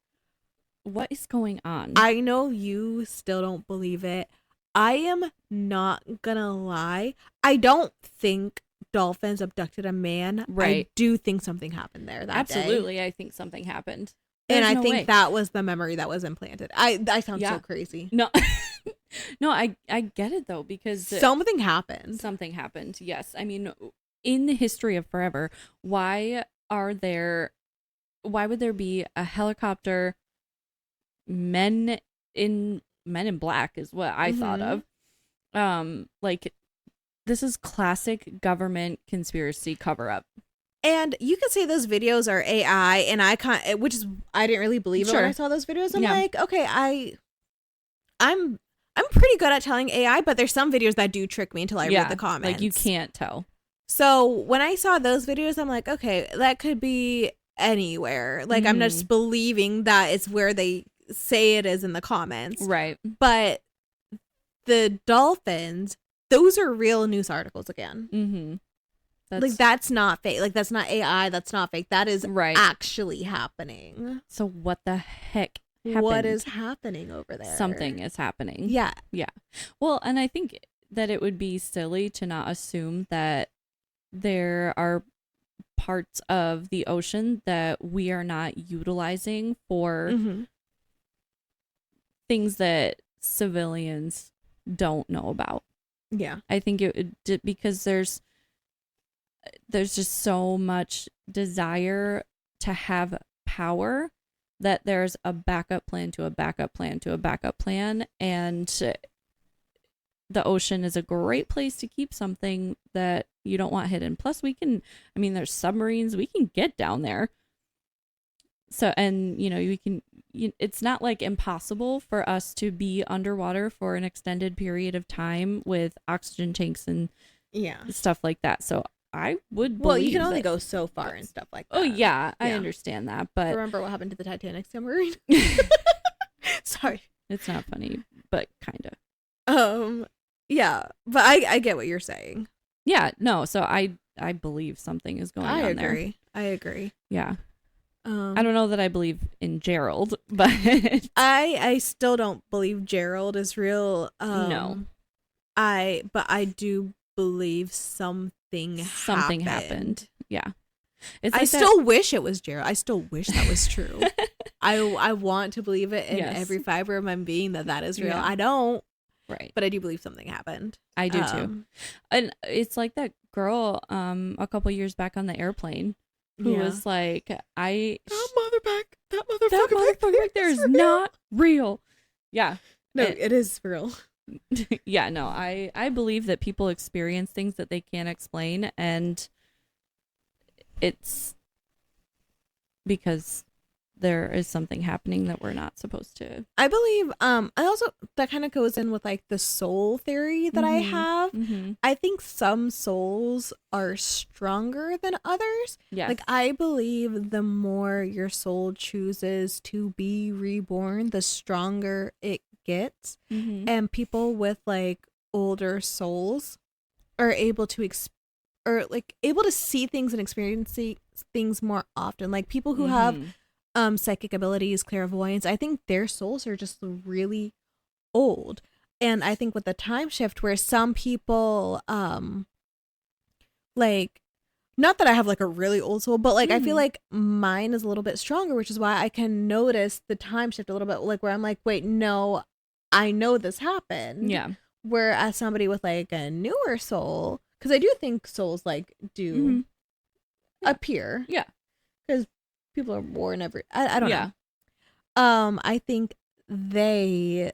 What is going on?
I know you still don't believe it. I am not gonna lie. I don't think dolphins abducted a man.
Right.
I do think something happened there that day.
Absolutely, I think something happened.
And I think that was the memory that was implanted. I sound so crazy.
No, no, I get it though, because
something happened.
Something happened. Yes. I mean, in the history of forever, why would there be a helicopter, men in black is what I thought of. Like, this is classic government conspiracy cover up.
And you could say those videos are AI, and I didn't really believe it when I saw those videos. I'm like, okay, I'm pretty good at telling AI, but there's some videos that do trick me until I read the comments.
Like, you can't tell.
So when I saw those videos, I'm like, okay, that could be anywhere. Like, I'm just believing that it's where they say it is in the comments.
Right.
But the dolphins, those are real news articles again. That's not fake. Like, that's not AI. That's not fake. That is actually happening.
So what the heck happened?
What is happening over there?
Something is happening.
Yeah.
Yeah. Well, and I think that it would be silly to not assume that there are parts of the ocean that we are not utilizing for things that civilians don't know about.
Yeah.
I think because there's just so much desire to have power that there's a backup plan to a backup plan to a backup plan, and the ocean is a great place to keep something that you don't want hidden. Plus there's submarines, we can get down there. So, and it's not like impossible for us to be underwater for an extended period of time with oxygen tanks and stuff like that. So I would believe.
Well, you can only go so far and stuff like that.
Oh yeah, I understand that, but
remember what happened to the Titanic submarine? Sorry,
it's not funny, but kind of.
Yeah, but I get what you're saying.
Yeah, no. So I believe something is going on there.
I agree.
Yeah. I don't know that I believe in Gerald, but
I still don't believe Gerald is real.
No.
But I do believe something happened.
Yeah.
I still wish it was Gerald. I still wish that was true. I want to believe it in every fiber of my being that is real.
Yeah.
I don't.
Right.
But I do believe something happened.
I do too. And it's like that girl a couple years back on the airplane who was like, that motherfucker back there is not real. Yeah.
No, it is real.
Yeah, no, I believe that people experience things that they can't explain, and it's because there is something happening that we're not supposed to.
I believe I also, that kind of goes in with like the soul theory that I have. I think some souls are stronger than others.
Yes.
Like I believe the more your soul chooses to be reborn, the stronger it gets. And people with like older souls are able to able to see things and experience things more often. Like people who have psychic abilities, clairvoyance, I think their souls are just really old. And I think with the time shift where some people like, not that I have like a really old soul, but like I feel like mine is a little bit stronger, which is why I can notice the time shift a little bit, like where I'm like, wait, no, I know this happened.
Yeah.
Whereas somebody with like a newer soul, because I do think souls like do appear.
Yeah.
Because people are born I don't know. I think they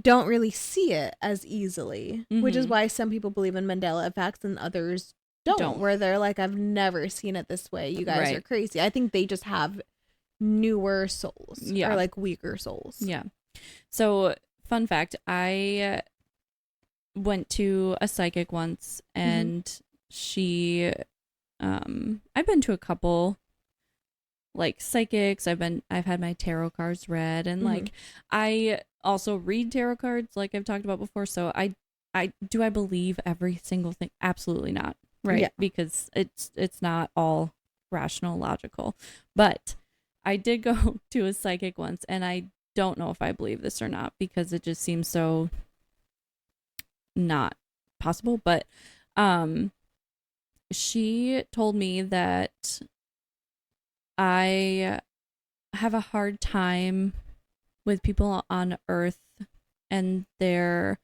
don't really see it as easily, which is why some people believe in Mandela effects and others don't. Where they're like, I've never seen it this way. You guys are crazy. I think they just have newer souls or like weaker souls.
Yeah. So, fun fact, I went to a psychic once, and she I've been to a couple like psychics. I've had my tarot cards read, and like I also read tarot cards like I've talked about before. So I believe every single thing? Absolutely not. Right. Yeah. Because it's not all rational, logical. But I did go to a psychic once, and I don't know if I believe this or not, because it just seems so not possible. But she told me that I have a hard time with people on Earth and their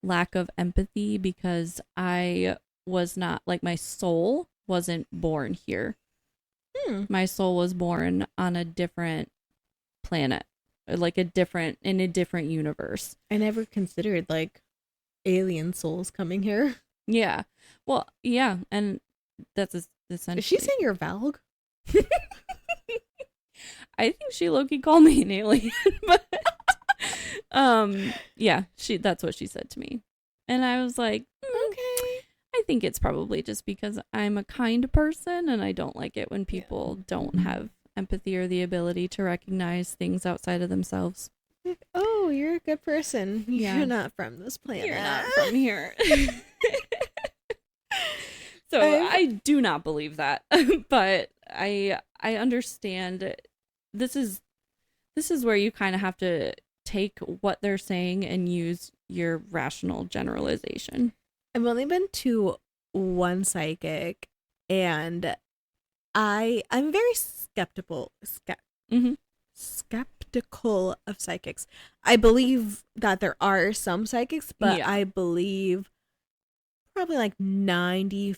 lack of empathy, because I was not, like, my soul wasn't born here. My soul was born on a different planet, like in a different universe.
I never considered like alien souls coming here.
Yeah. Well, yeah, and that's essentially.
Is she saying you're Valg?
I think she low-key called me an alien, but yeah, that's what she said to me. And I was like, okay. I think it's probably just because I'm a kind person, and I don't like it when people don't have empathy or the ability to recognize things outside of themselves.
Oh, you're a good person. Yeah. You're not from this planet.
You're not from here. So I do not believe that, but I understand. This is where you kind of have to take what they're saying and use your rational generalization.
I've only been to one psychic, And I'm very skeptical of psychics. I believe that there are some psychics, but I believe probably like 95%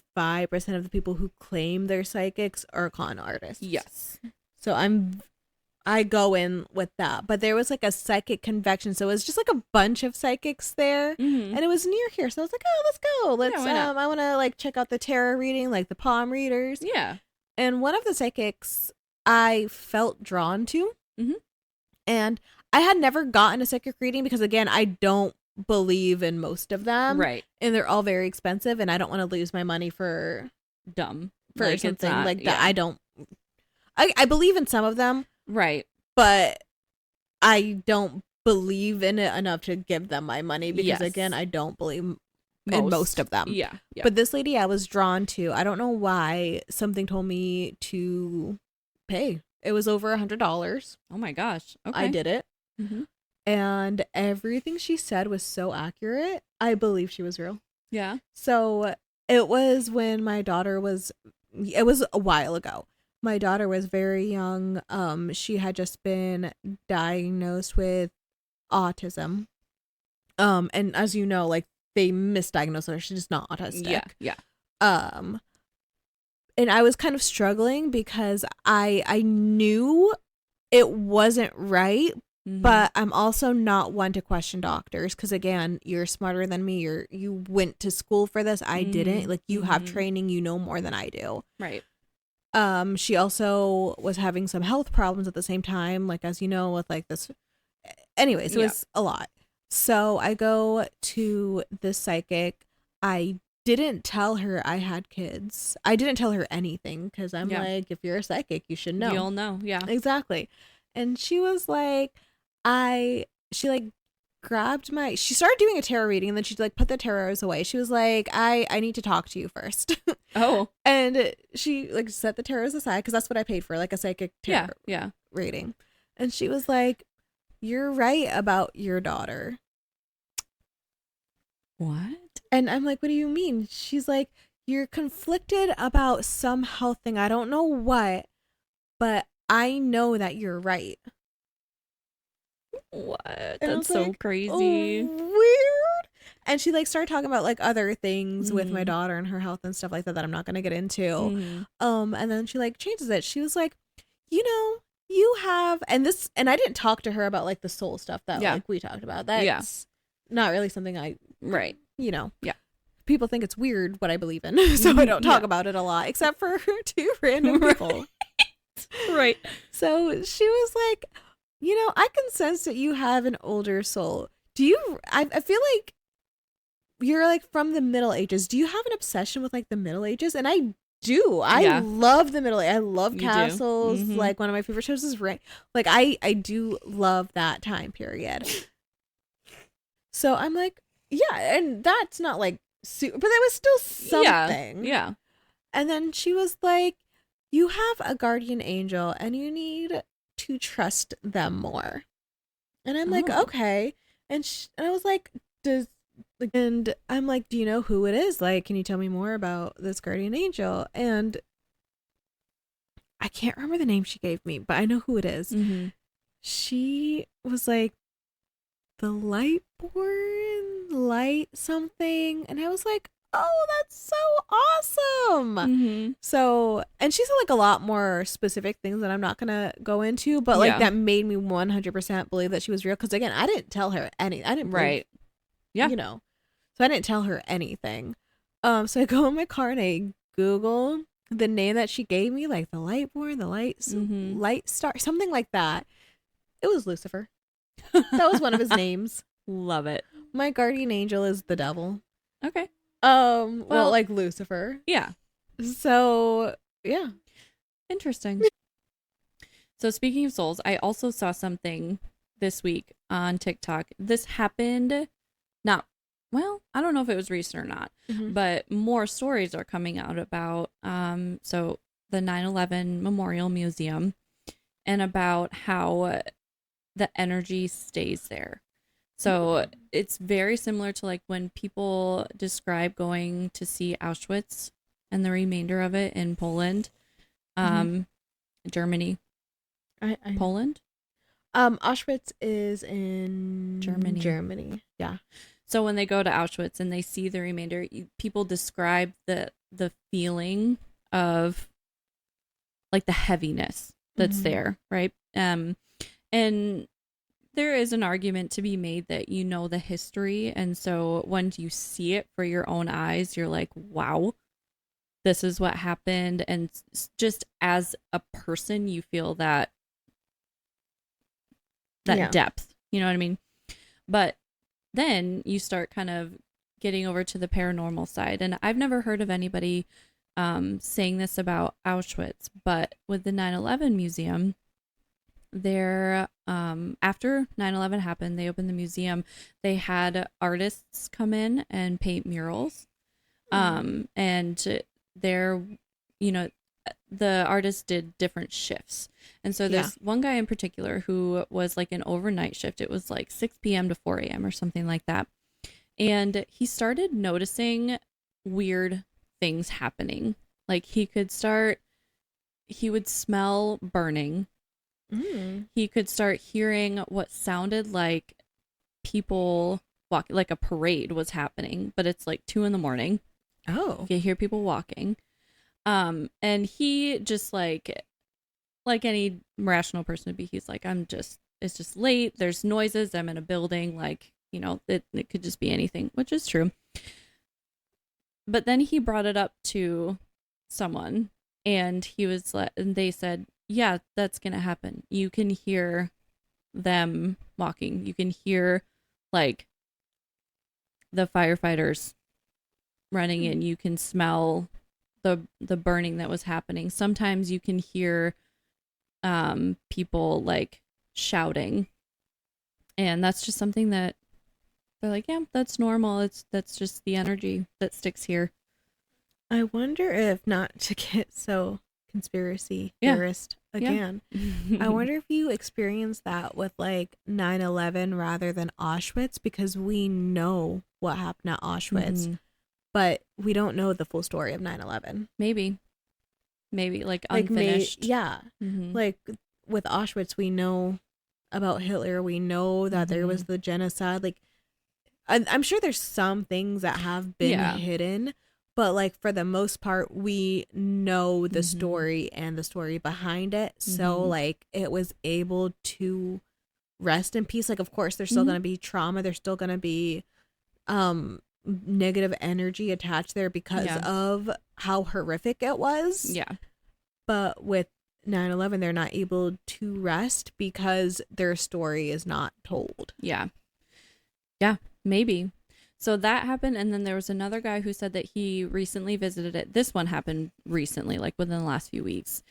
of the people who claim they're psychics are con artists.
Yes.
So I go in with that. But there was like a psychic convention, so it was just like a bunch of psychics there, and it was near here. So I was like, oh, let's go. I want to like check out the tarot reading, like the palm readers.
Yeah.
And one of the psychics I felt drawn to, and I had never gotten a psychic reading because, again, I don't believe in most of them,
right?
And they're all very expensive, and I don't want to lose my money for
something
like that. I don't. I believe in some of them,
right?
But I don't believe in it enough to give them my money because, again, I don't believe in most of them.
Yeah.
But this lady I was drawn to, I don't know why, something told me to pay. It was over $100.
Oh my gosh. Okay.
I did it. And everything she said was so accurate. I believe she was real.
Yeah.
So it was when my daughter it was a while ago. My daughter was very young. She had just been diagnosed with autism. And as you know, like, they misdiagnosed her. She's just not autistic.
Yeah.
And I was kind of struggling because I knew it wasn't right, but I'm also not one to question doctors because, again, you're smarter than me. You went to school for this. I didn't. Like, you have training. You know more than I do.
Right.
She also was having some health problems at the same time, like, as you know, with like this. Anyways, it was a lot. So I go to this psychic. I didn't tell her I had kids. I didn't tell her anything because I'm like, if you're a psychic, you should know.
You'll know. Yeah.
Exactly. And she was like, she like grabbed she started doing a tarot reading, and then she like put the tarots away. She was like, I need to talk to you first.
Oh.
And she like set the tarots aside because that's what I paid for, like a psychic tarot reading. And she was like, you're right about your daughter.
What?
And I'm like, what do you mean? She's like, you're conflicted about some health thing. I don't know what, but I know that you're right.
What? That's so like, crazy.
Oh, weird. And she like started talking about like other things with my daughter and her health and stuff like that I'm not going to get into. And then she like changes it. She was like, you know, you have, and I didn't talk to her about like the soul stuff that like we talked about. That's not really something you know. Yeah. People think it's weird what I believe in, so I don't talk about it a lot, except for two random people.
Right.
So she was like, you know, I can sense that you have an older soul. Do you, I feel like you're like from the Middle Ages. Do you have an obsession with like the Middle Ages? And I do. I love the Middle Ages. I love castles. Like one of my favorite shows is Like I do love that time period. So I'm like, yeah, and that's not like super, but that was still something.
Yeah.
And then she was like, you have a guardian angel and you need to trust them more. And I'm like, okay. And I was like, and I'm like, do you know who it is? Like, can you tell me more about this guardian angel? And I can't remember the name she gave me, but I know who it is. She was like, the Lightborn, light something. And I was like, oh, that's so awesome. So, and she said like a lot more specific things that I'm not going to go into, but like that made me 100% believe that she was real. Because again, I didn't tell her I didn't believe, you know, so I didn't tell her anything. So I go in my car and I Google the name that she gave me, like the Lightborn, the light star, something like that. It was Lucifer. That was one of his names.
Love it.
My guardian angel is the devil.
Okay.
Well, like Lucifer.
Yeah.
So, yeah.
Interesting. So speaking of souls, I also saw something this week on TikTok. This happened I don't know if it was recent or not, but more stories are coming out about so the 9/11 Memorial Museum and about how the energy stays there. So it's very similar to like when people describe going to see Auschwitz and the remainder of it in Poland, Germany. Poland?
Auschwitz is in
Germany.
Yeah.
So when they go to Auschwitz and they see the remainder, people describe the feeling of like the heaviness that's there, right? And there is an argument to be made that you know the history, and so when you see it for your own eyes, you're like, wow, this is what happened. And just as a person, you feel that depth, you know what I mean? But then you start kind of getting over to the paranormal side. And I've never heard of anybody saying this about Auschwitz, but with the 9/11 museum, there, after 9/11 happened, they opened the museum. They had artists come in and paint murals. And there, you know, the artists did different shifts. And so there's one guy in particular who was like an overnight shift. It was like 6 p.m. to 4 a.m. or something like that. And he started noticing weird things happening. Like he would smell burning. He could start hearing what sounded like people walking, like a parade was happening, but it's like 2 a.m.
Oh.
You can hear people walking. And he just like any rational person would be, he's like, it's just late. There's noises. I'm in a building. Like, you know, it could just be anything, which is true. But then he brought it up to someone and and they said, yeah, that's going to happen. You can hear them walking. You can hear like the firefighters running in. You can smell the burning that was happening. Sometimes you can hear people like shouting, and that's just something that they're like, yeah, that's normal. That's just the energy that sticks here.
I wonder if, not to get so conspiracy theorist again, I wonder if you experienced that with like 9/11 rather than Auschwitz, because we know what happened at Auschwitz. But we don't know the full story of 9/11.
Maybe like unfinished.
Like with Auschwitz, we know about Hitler. We know that there was the genocide. Like, I'm sure there's some things that have been hidden, but like for the most part, we know the story and the story behind it. So like it was able to rest in peace. Like, of course, there's still going to be trauma. There's still going to be negative energy attached there because of how horrific it was.
Yeah.
But with 9/11, they're not able to rest because their story is not told.
Yeah. Yeah, maybe. So that happened. And then there was another guy who said that he recently visited it. This one happened recently, like within the last few weeks.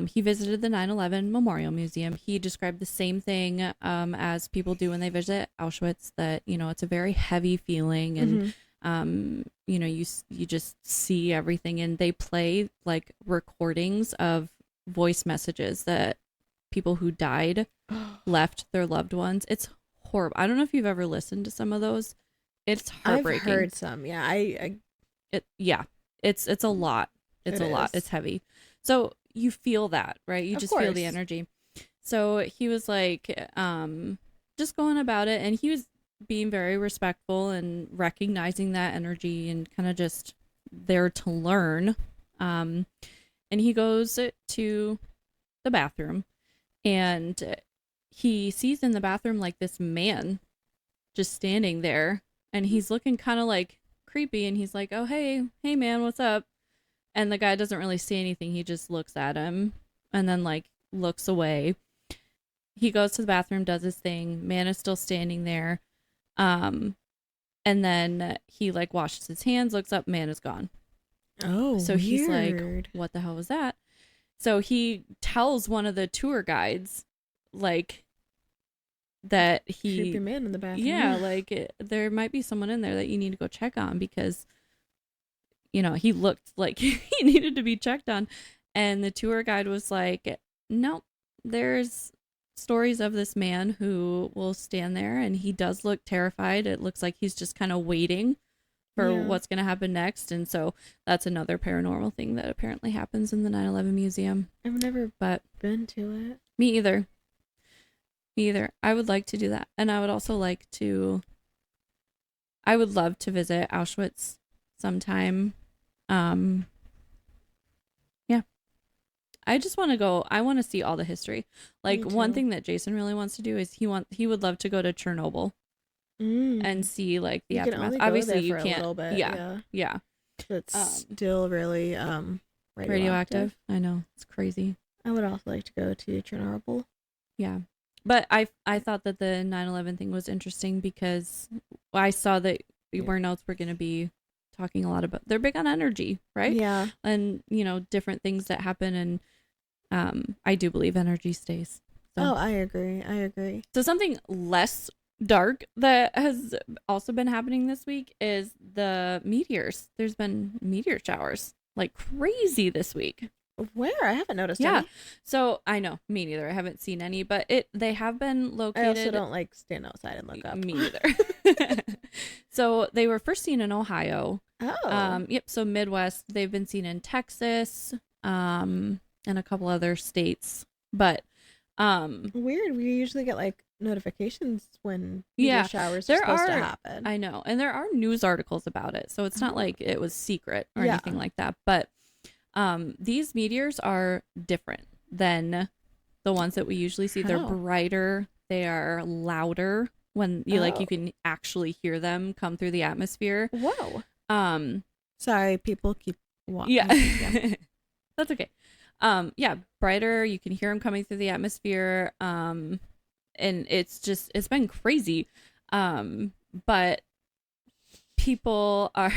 He visited the 9/11 Memorial Museum. He described the same thing as people do when they visit Auschwitz, that, you know, it's a very heavy feeling, and, you know, you just see everything, and they play like recordings of voice messages that people who died left their loved ones. It's horrible. I don't know if you've ever listened to some of those. It's heartbreaking.
I've heard some. Yeah.
It's a lot. It's a lot. It's heavy. So you feel that, right? You just feel the energy. So he was like, just going about it, and he was being very respectful and recognizing that energy and kind of just there to learn. And he goes to the bathroom, and he sees in the bathroom like this man just standing there, and he's looking kind of like creepy, and he's like, oh, hey man, what's up? And the guy doesn't really say anything. He just looks at him and then like looks away. He goes to the bathroom, does his thing. Man is still standing there. And then he like washes his hands, looks up, man is gone.
Oh,
so
weird.
He's like, what the hell was that? So he tells one of the tour guides like that
creepy man in the bathroom.
Yeah, like there might be someone in there that you need to go check on, because, you know, he looked like he needed to be checked on. And the tour guide was like, nope, there's stories of this man who will stand there, and he does look terrified. It looks like he's just kind of waiting for what's going to happen next. And so that's another paranormal thing that apparently happens in the 9/11 museum.
I've never been to it.
Me either. I would like to do that. And I would also like to, I would love to visit Auschwitz sometime. Yeah. I just want to go. I want to see all the history. Like one thing that Jason really wants to do is he would love to go to Chernobyl and see like the aftermath. Obviously you can't. A little bit, yeah.
It's still really radioactive.
I know, it's crazy.
I would also like to go to Chernobyl.
Yeah. But I thought that the 9/11 thing was interesting because I saw that your notes were going to be talking a lot about, they're big on energy, right?
Yeah.
And, different things that happen. And I do believe energy stays. So.
Oh, I agree.
So something less dark that has also been happening this week is the meteors. There's been meteor showers like crazy this week.
Where? I haven't noticed any.
So I know, me neither. I haven't seen any, but they have been located.
I also don't like stand outside and look up.
Me neither. So they were first seen in Ohio.
Oh.
Yep. So Midwest. They've been seen in Texas, and a couple other states. But
weird. We usually get like notifications when meteor showers are supposed to happen.
I know, and there are news articles about it, so it's not like it was secret or anything like that. But these meteors are different than the ones that we usually see. They're brighter. They are louder when you you can actually hear them come through the atmosphere.
Whoa. Sorry, people keep walking.
Yeah. That's okay. Brighter. You can hear them coming through the atmosphere. And it's been crazy. But people are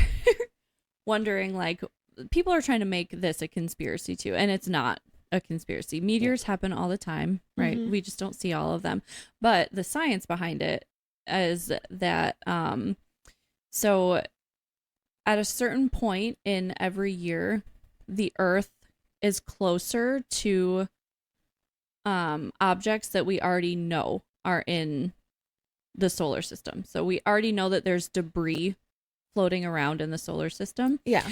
wondering, like, people are trying to make this a conspiracy too, and it's not a conspiracy. Meteors happen all the time, right? We just don't see all of them. But the science behind it is that so at a certain point in every year, the Earth is closer to objects that we already know are in the solar system. So we already know that there's debris floating around in the solar system.
Yeah.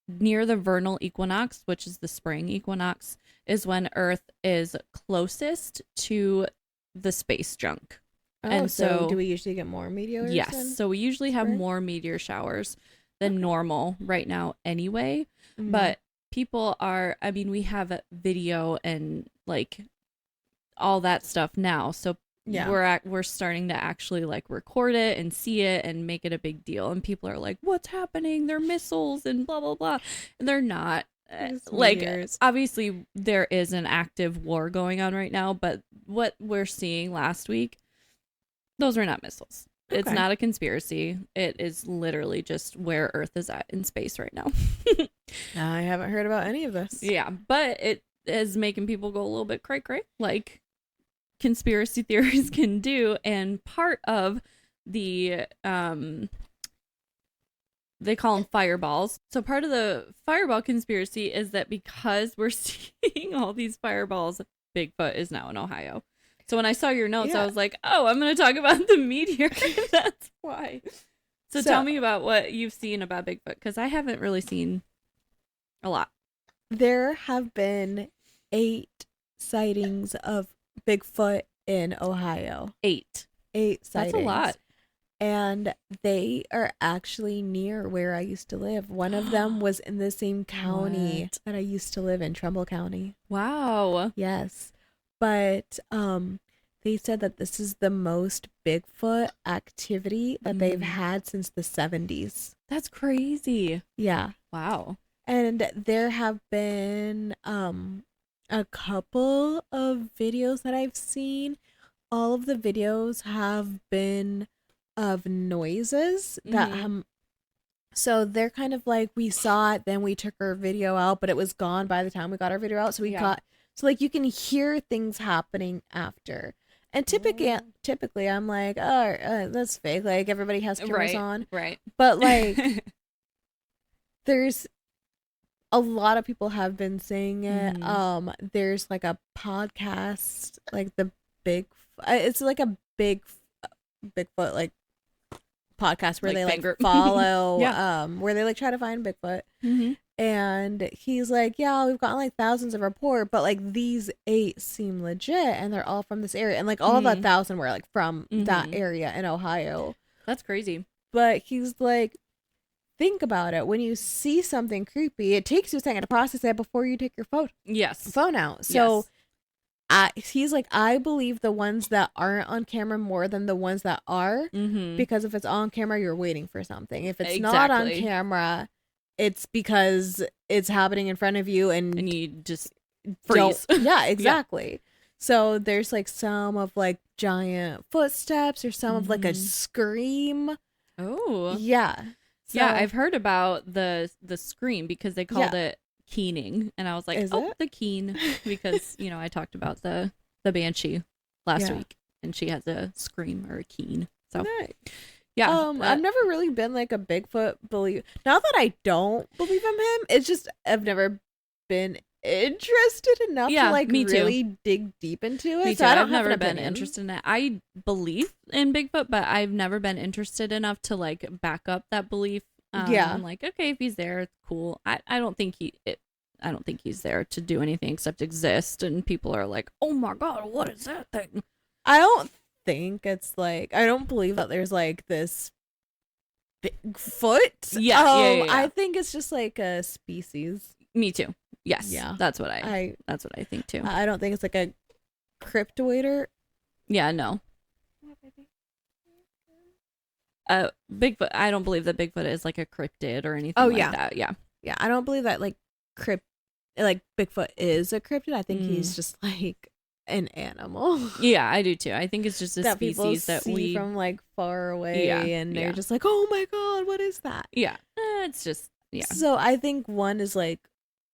Near the vernal equinox, which is the spring equinox, is when Earth is closest to the space junk.
Oh, and so do we usually get more meteors?
Yes. So we usually have more meteor showers than normal right now anyway. But people are, we have video and like all that stuff now. So we're starting to actually like record it and see it and make it a big deal. And people are like, what's happening? They're missiles and blah, blah, blah. And they're not. Like, obviously there is an active war going on right now, but what we're seeing last week, those were not missiles. Okay. It's not a conspiracy. It is literally just where Earth is at in space right now.
I haven't heard about any of this.
Yeah, but it is making people go a little bit cray-cray, like conspiracy theories can do. And part of the they call them fireballs. So part of the fireball conspiracy is that because we're seeing all these fireballs, Bigfoot is now in Ohio. So when I saw your notes, I was like, oh, I'm going to talk about the meteor. That's why. So tell me about what you've seen about Bigfoot, because I haven't really seen a lot.
There have been 8 sightings of Bigfoot in Ohio.
8 sightings. That's a lot.
And they are actually near where I used to live. One of them was in the same county that I used to live in, Trumbull County.
Wow.
Yes. But they said that this is the most Bigfoot activity that they've had since the 70s.
That's crazy.
Yeah.
Wow.
And there have been a couple of videos that I've seen. All of the videos have been of noises that so they're kind of like, we saw it, then we took our video out, but it was gone by the time we got our video out. So we got, so like you can hear things happening after. And typically I'm like, oh, that's fake. Like everybody has cameras on.
Right.
But like there's a lot of people have been saying it. There's like a podcast, like the it's like a Bigfoot like podcast where they like follow,
yeah.
Where they like try to find Bigfoot.
Mm-hmm.
And he's like, yeah, we've gotten like thousands of reports, but like these 8 seem legit and they're all from this area. And like all of that 1,000 were like from that area in Ohio.
That's crazy.
But he's like, think about it. When you see something creepy, it takes you a second to process it before you take your phone out. So he's like, I believe the ones that aren't on camera more than the ones that are. Because if it's on camera, you're waiting for something. If it's not on camera, it's because it's happening in front of you and
you just freeze.
Yeah, exactly. Yeah. So there's like some of like giant footsteps or some of like a scream.
Oh.
Yeah.
So, yeah, I've heard about the scream because they called it keening. And I was like, the keen. Because, you know, I talked about the banshee last week and she has a scream or a keen. So
nice.
Yeah.
I've never really been like a Bigfoot believer. Not that I don't believe in him. It's just I've never been interested enough to like really dig deep into it.
Me too. I've never been interested in it. I believe in Bigfoot, but I've never been interested enough to like back up that belief. I'm like, okay, if he's there, it's cool. I don't think I don't think he's there to do anything except exist. And people are like, oh my God, what is that thing?
I don't think it's like, I don't believe that there's like this Bigfoot.
Yeah.
I think it's just like a species.
Me too. Yes.
Yeah.
That's what I think too.
I don't think it's like a cryptoid.
Yeah, no. Bigfoot, I don't believe that Bigfoot is like a cryptid or anything like that. Yeah.
Yeah, I don't believe that like Bigfoot is a cryptid. I think he's just like an animal.
Yeah, I do too. I think it's just a
that
species that
we see from like far away and they're just like, oh my God, what is that?
Yeah. It's just,
So I think one is like,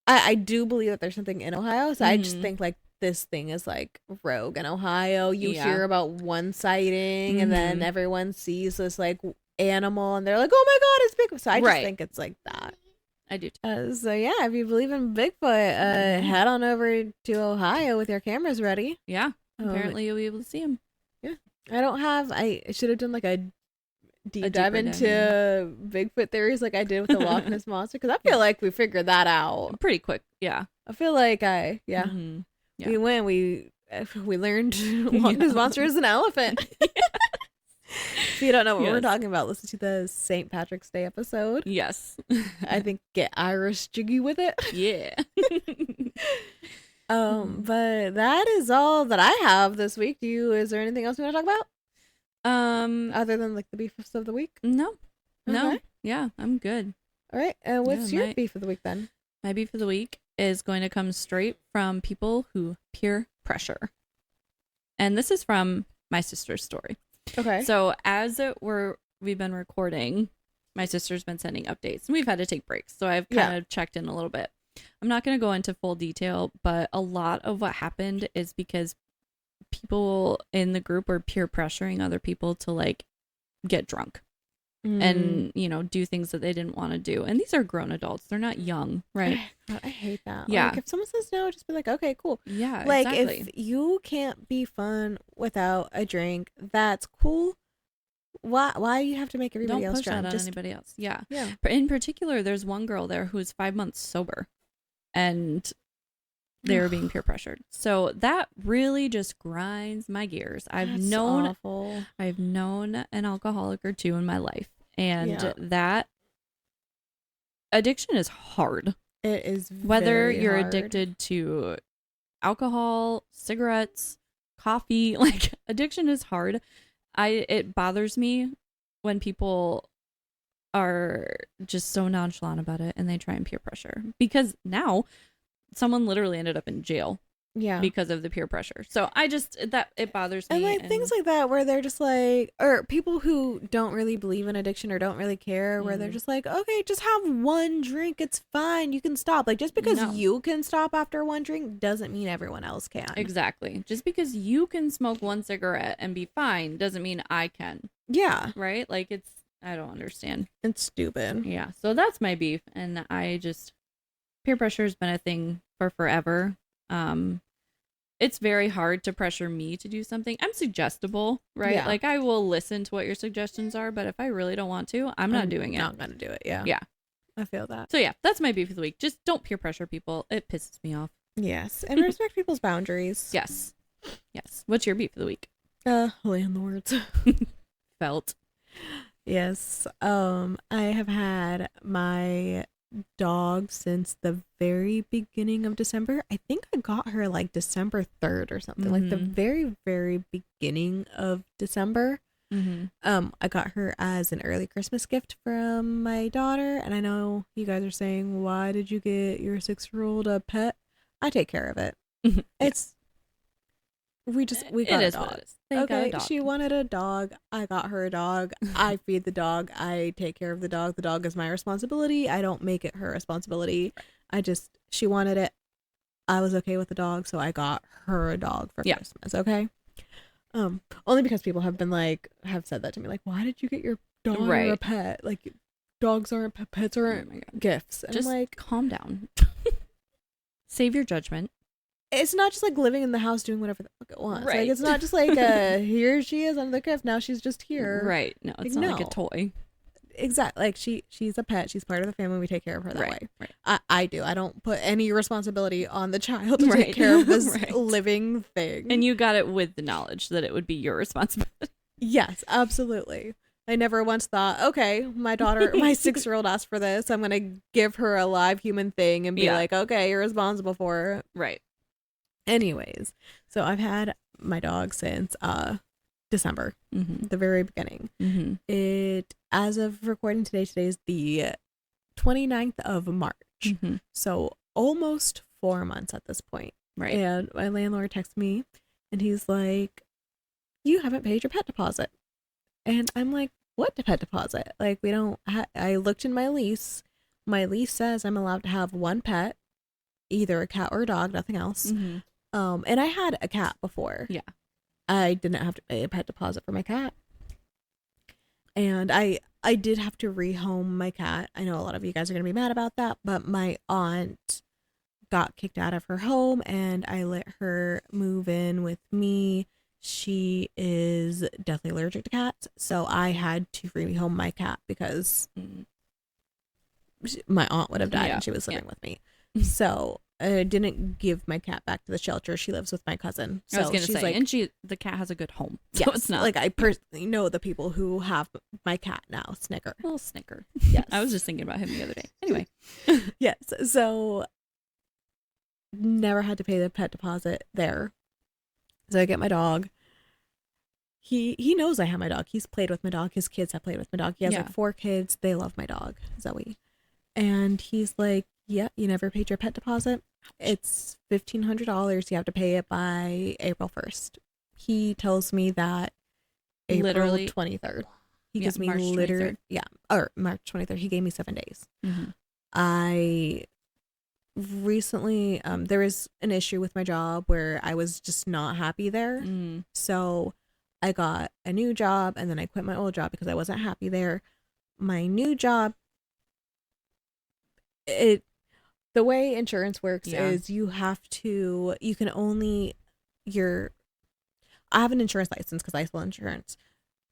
I do believe that there's something in Ohio. So I just think like this thing is like rogue in Ohio. You hear about one sighting and then everyone sees this like animal and they're like, oh my God, it's Bigfoot. So I just think it's like that.
I do too.
So yeah, if you believe in Bigfoot, head on over to Ohio with your cameras ready.
Yeah. Apparently you'll be able to see him.
Yeah. I should have done like a deep dive into Bigfoot theories like I did with the Loch Ness Monster, because I feel like we figured that out
pretty quick. Yeah.
I feel like we went, we learned Loch Ness Monster is an elephant. If you don't know what we're talking about, listen to the St. Patrick's Day episode.
Yes.
I think get Irish jiggy with it.
Yeah.
But that is all that I have this week. Is there anything else you want to talk about? Other than like the beefs of the week?
No. Yeah, I'm good.
All right. What's your beef of the week then?
My beef of the week is going to come straight from people who peer pressure. And this is from my sister's story.
Okay.
So as we've been recording, my sister's been sending updates and we've had to take breaks. So I've kind of checked in a little bit. I'm not going to go into full detail, but a lot of what happened is because people in the group were peer pressuring other people to like get drunk and, you know, do things that they didn't want to do. And these are grown adults. They're not young, right?
I hate that.
Yeah.
Like if someone says no, just be like, okay, cool.
Yeah,
like
exactly.
If you can't be fun without a drink, that's cool. Why do you have to make everybody else drunk?
Don't push that on anybody else. Yeah.
Yeah.
In particular, there's one girl there who's 5 months sober and they're being peer pressured. So that really just grinds my gears. I've known an alcoholic or two in my life, and that addiction is hard.
It is
whether you're
hard.
Addicted to alcohol, cigarettes, coffee, like addiction is hard. It bothers me when people are just so nonchalant about it and they try and peer pressure, because now someone literally ended up in jail because of the peer pressure. So it bothers me.
And like things like that where they're just like, or people who don't really believe in addiction or don't really care, where they're just like, okay, just have one drink, it's fine, you can stop. Like just because you can stop after one drink doesn't mean everyone else can.
Exactly. Just because you can smoke one cigarette and be fine doesn't mean I can.
Yeah.
Right? Like I don't understand.
It's stupid.
Yeah. So that's my beef. And peer pressure has been a thing for forever. it's very hard to pressure me to do something. I'm suggestible, right?
Yeah.
Like I will listen to what your suggestions are, but if I really don't want to, I'm not doing it.
Not gonna do it. Yeah.
Yeah.
I feel that.
So yeah, that's my beef of the week. Just don't peer pressure people. It pisses me off.
Yes. And respect people's boundaries.
Yes. Yes. What's your beef of the week?
Landlords.
Felt.
Yes. I have had my dog since the very beginning of December. I think I got her like December 3rd or something, like the very, very beginning of December. I got her as an early Christmas gift from my daughter, and I know you guys are saying, why did you get your 6-year-old a pet? I take care of it. It's we got a dog. Okay, she wanted a dog. I got her a dog. I feed the dog. I take care of the dog. The dog is my responsibility. I don't make it her responsibility. She wanted it. I was okay with the dog, so I got her a dog for Christmas. Okay. Only because people have said that to me, like, why did you get your dog a pet? Like, dogs aren't pets, aren't gifts. And
just
I'm like,
calm down. Save your judgment.
It's not just like living in the house doing whatever the fuck it wants.
Right.
Like, it's not just like here she is under the gift. Now she's just here.
Right. No, it's not like a toy.
Exactly. Like she's a pet. She's part of the family. We take care of her that way.
Right.
I do. I don't put any responsibility on the child to take care of this living thing.
And you got it with the knowledge that it would be your responsibility.
Yes, absolutely. I never once thought, okay, my daughter, my 6-year-old asked for this. I'm going to give her a live human thing and be like, okay, you're responsible for it.
Right.
Anyways, so I've had my dog since December, the very beginning. It, as of recording today is the 29th of March. So almost 4 months at this point.
Right.
And my landlord texts me and he's like, you haven't paid your pet deposit. And I'm like, what pet deposit? Like, we don't I looked in my lease. My lease says I'm allowed to have one pet, either a cat or a dog, nothing else. And I had a cat before.
Yeah.
I didn't have to pay a pet deposit for my cat. And I did have to rehome my cat. I know a lot of you guys are going to be mad about that, but my aunt got kicked out of her home and I let her move in with me. She is deathly allergic to cats, so I had to rehome my cat because my aunt would have died and she was living with me. So I didn't give my cat back to the shelter. She lives with my cousin. So
I was going to say,
like,
and the cat has a good home. So
yes,
it's not
like I personally know the people who have my cat now. Snicker.
Little Snicker.
Yes.
I was just thinking about him the other day. Anyway.
Yes. So never had to pay the pet deposit there. So I get my dog. He knows I have my dog. He's played with my dog. His kids have played with my dog. He has like 4 kids. They love my dog, Zoe. And he's like, yeah, you never paid your pet deposit. It's $1,500. You have to pay it by April 1st. He tells me that April 23rd. He gives me
March 23rd.
Or March 23rd. He gave me 7 days. I recently, there was an issue with my job where I was just not happy there. So I got a new job and then I quit my old job because I wasn't happy there. My new job, the way insurance works is I have an insurance license because I sell insurance.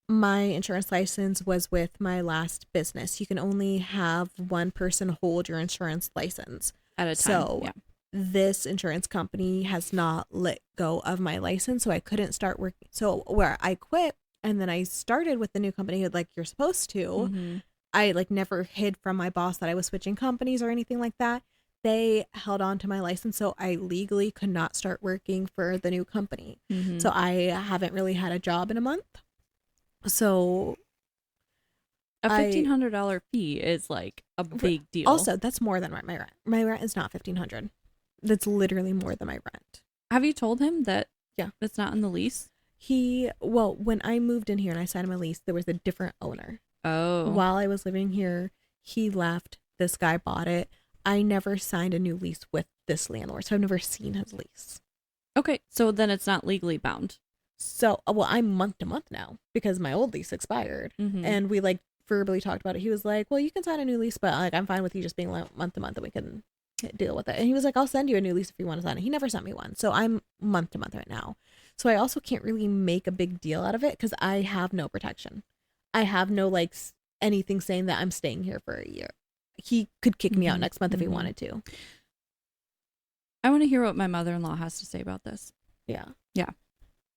My insurance license was with my last business. You can only have one person hold your insurance license
at a time.
So this insurance company has not let go of my license, so I couldn't start working. So where I quit and then I started with the new company like you're supposed to. I like never hid from my boss that I was switching companies or anything like that. They held on to my license, so I legally could not start working for the new company. So I haven't really had a job in a month. So
a $1,500 fee is like a big deal.
Also, that's more than my rent. My rent is not $1,500. That's literally more than my rent.
Have you told him that? Yeah, that's not in the lease.
When I moved in here and I signed my lease, there was a different owner.
Oh.
While I was living here, he left. This guy bought it. I never signed a new lease with this landlord, so I've never seen his lease.
Okay, so then it's not legally bound.
So, I'm month to month now because my old lease expired, and we like verbally talked about it. He was like, "Well, you can sign a new lease, but like I'm fine with you just being month to month, and we can deal with it. And he was like, I'll send you a new lease if you want to sign it. He never sent me one. So I'm month to month right now. So I also can't really make a big deal out of it because I have no protection. I have no like anything saying that I'm staying here for a year. He could kick me out next month if he wanted to.
I want to hear what my mother-in-law has to say about this.
Yeah.
Yeah.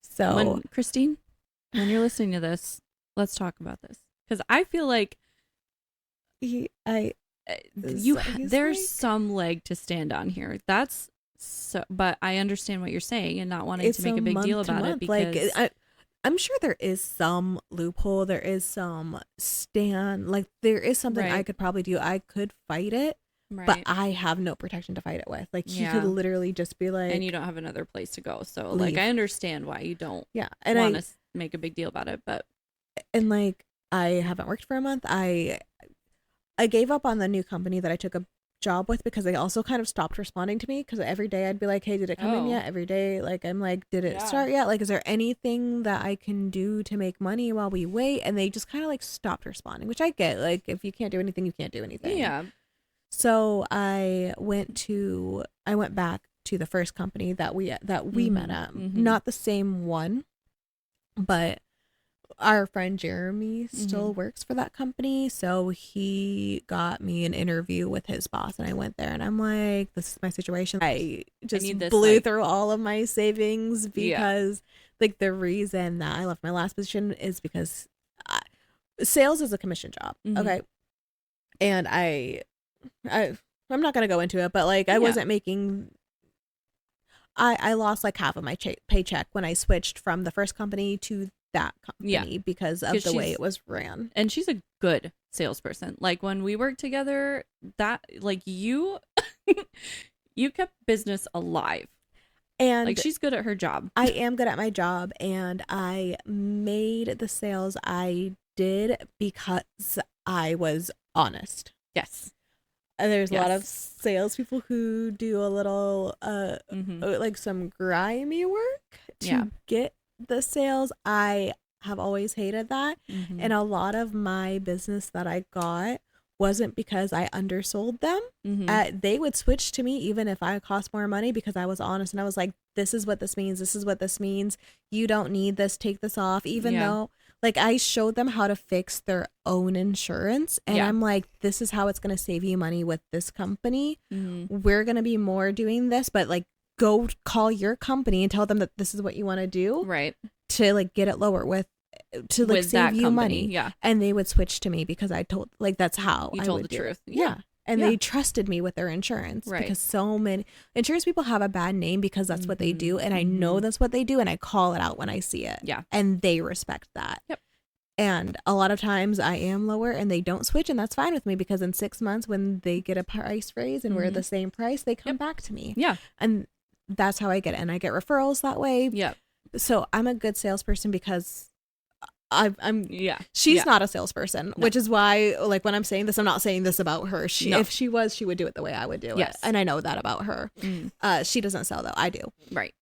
So
Christine, when you're listening to this, let's talk about this. Because I feel like there's some leg to stand on here. That's so, but I understand what you're saying and not wanting to make a big deal about it because
I'm sure there is some loophole. There is some there is something I could probably do. I could fight it, but I have no protection to fight it with. Like he could literally just be like,
and you don't have another place to go. So leave. Like I understand why you don't
and
want to make a big deal about it, but
like I haven't worked for a month. I gave up on the new company that I took a job with because they also kind of stopped responding to me because every day I'd be like, hey, did it come in yet? Every day, like I'm like, did it start yet? Like, is there anything that I can do to make money while we wait? And they just kind of like stopped responding, which I get. Like, if you can't do anything, you can't do anything.
Yeah.
So I went back to the first company that we met at. Not the same one, but our friend Jeremy still works for that company. So he got me an interview with his boss and I went there and I'm like, this is my situation. I just blew through all of my savings because like the reason that I left my last position is because sales is a commission job. Okay. And I'm not going to go into it, but like I wasn't making, I lost like half of my paycheck when I switched from the first company to that company because of the way it was ran.
And she's a good salesperson. Like when we worked together, that like you kept business alive. And like she's good at her job.
I am good at my job and I made the sales I did because I was honest.
Yes.
And there's a lot of salespeople who do a little like some grimy work to get the sales. I have always hated that. And a lot of my business that I got wasn't because I undersold them. They would switch to me even if I cost more money because I was honest and I was like, this is what this means. This is what this means. You don't need this. Take this off. Even though like I showed them how to fix their own insurance and I'm like, this is how it's going to save you money with this company. We're going to be more doing this, but like go call your company and tell them that this is what you want to do.
Right.
To like get it lower to like save you money.
Yeah.
And they would switch to me because I told like that's how
you
I
told
would
the
do
truth.
It. Yeah. And they trusted me with their insurance because so many insurance people have a bad name because that's what they do. And I know that's what they do. And I call it out when I see it.
Yeah.
And they respect that. Yep. And a lot of times I am lower and they don't switch. And that's fine with me because in 6 months when they get a price raise and we're the same price, they come back to me.
Yeah.
And that's how I get it. And I get referrals that way.
Yeah.
So I'm a good salesperson because she's not a salesperson, which is why like when I'm saying this, I'm not saying this about her. If she was, she would do it the way I would do it. And I know that about her. She doesn't sell though. I do.
Right.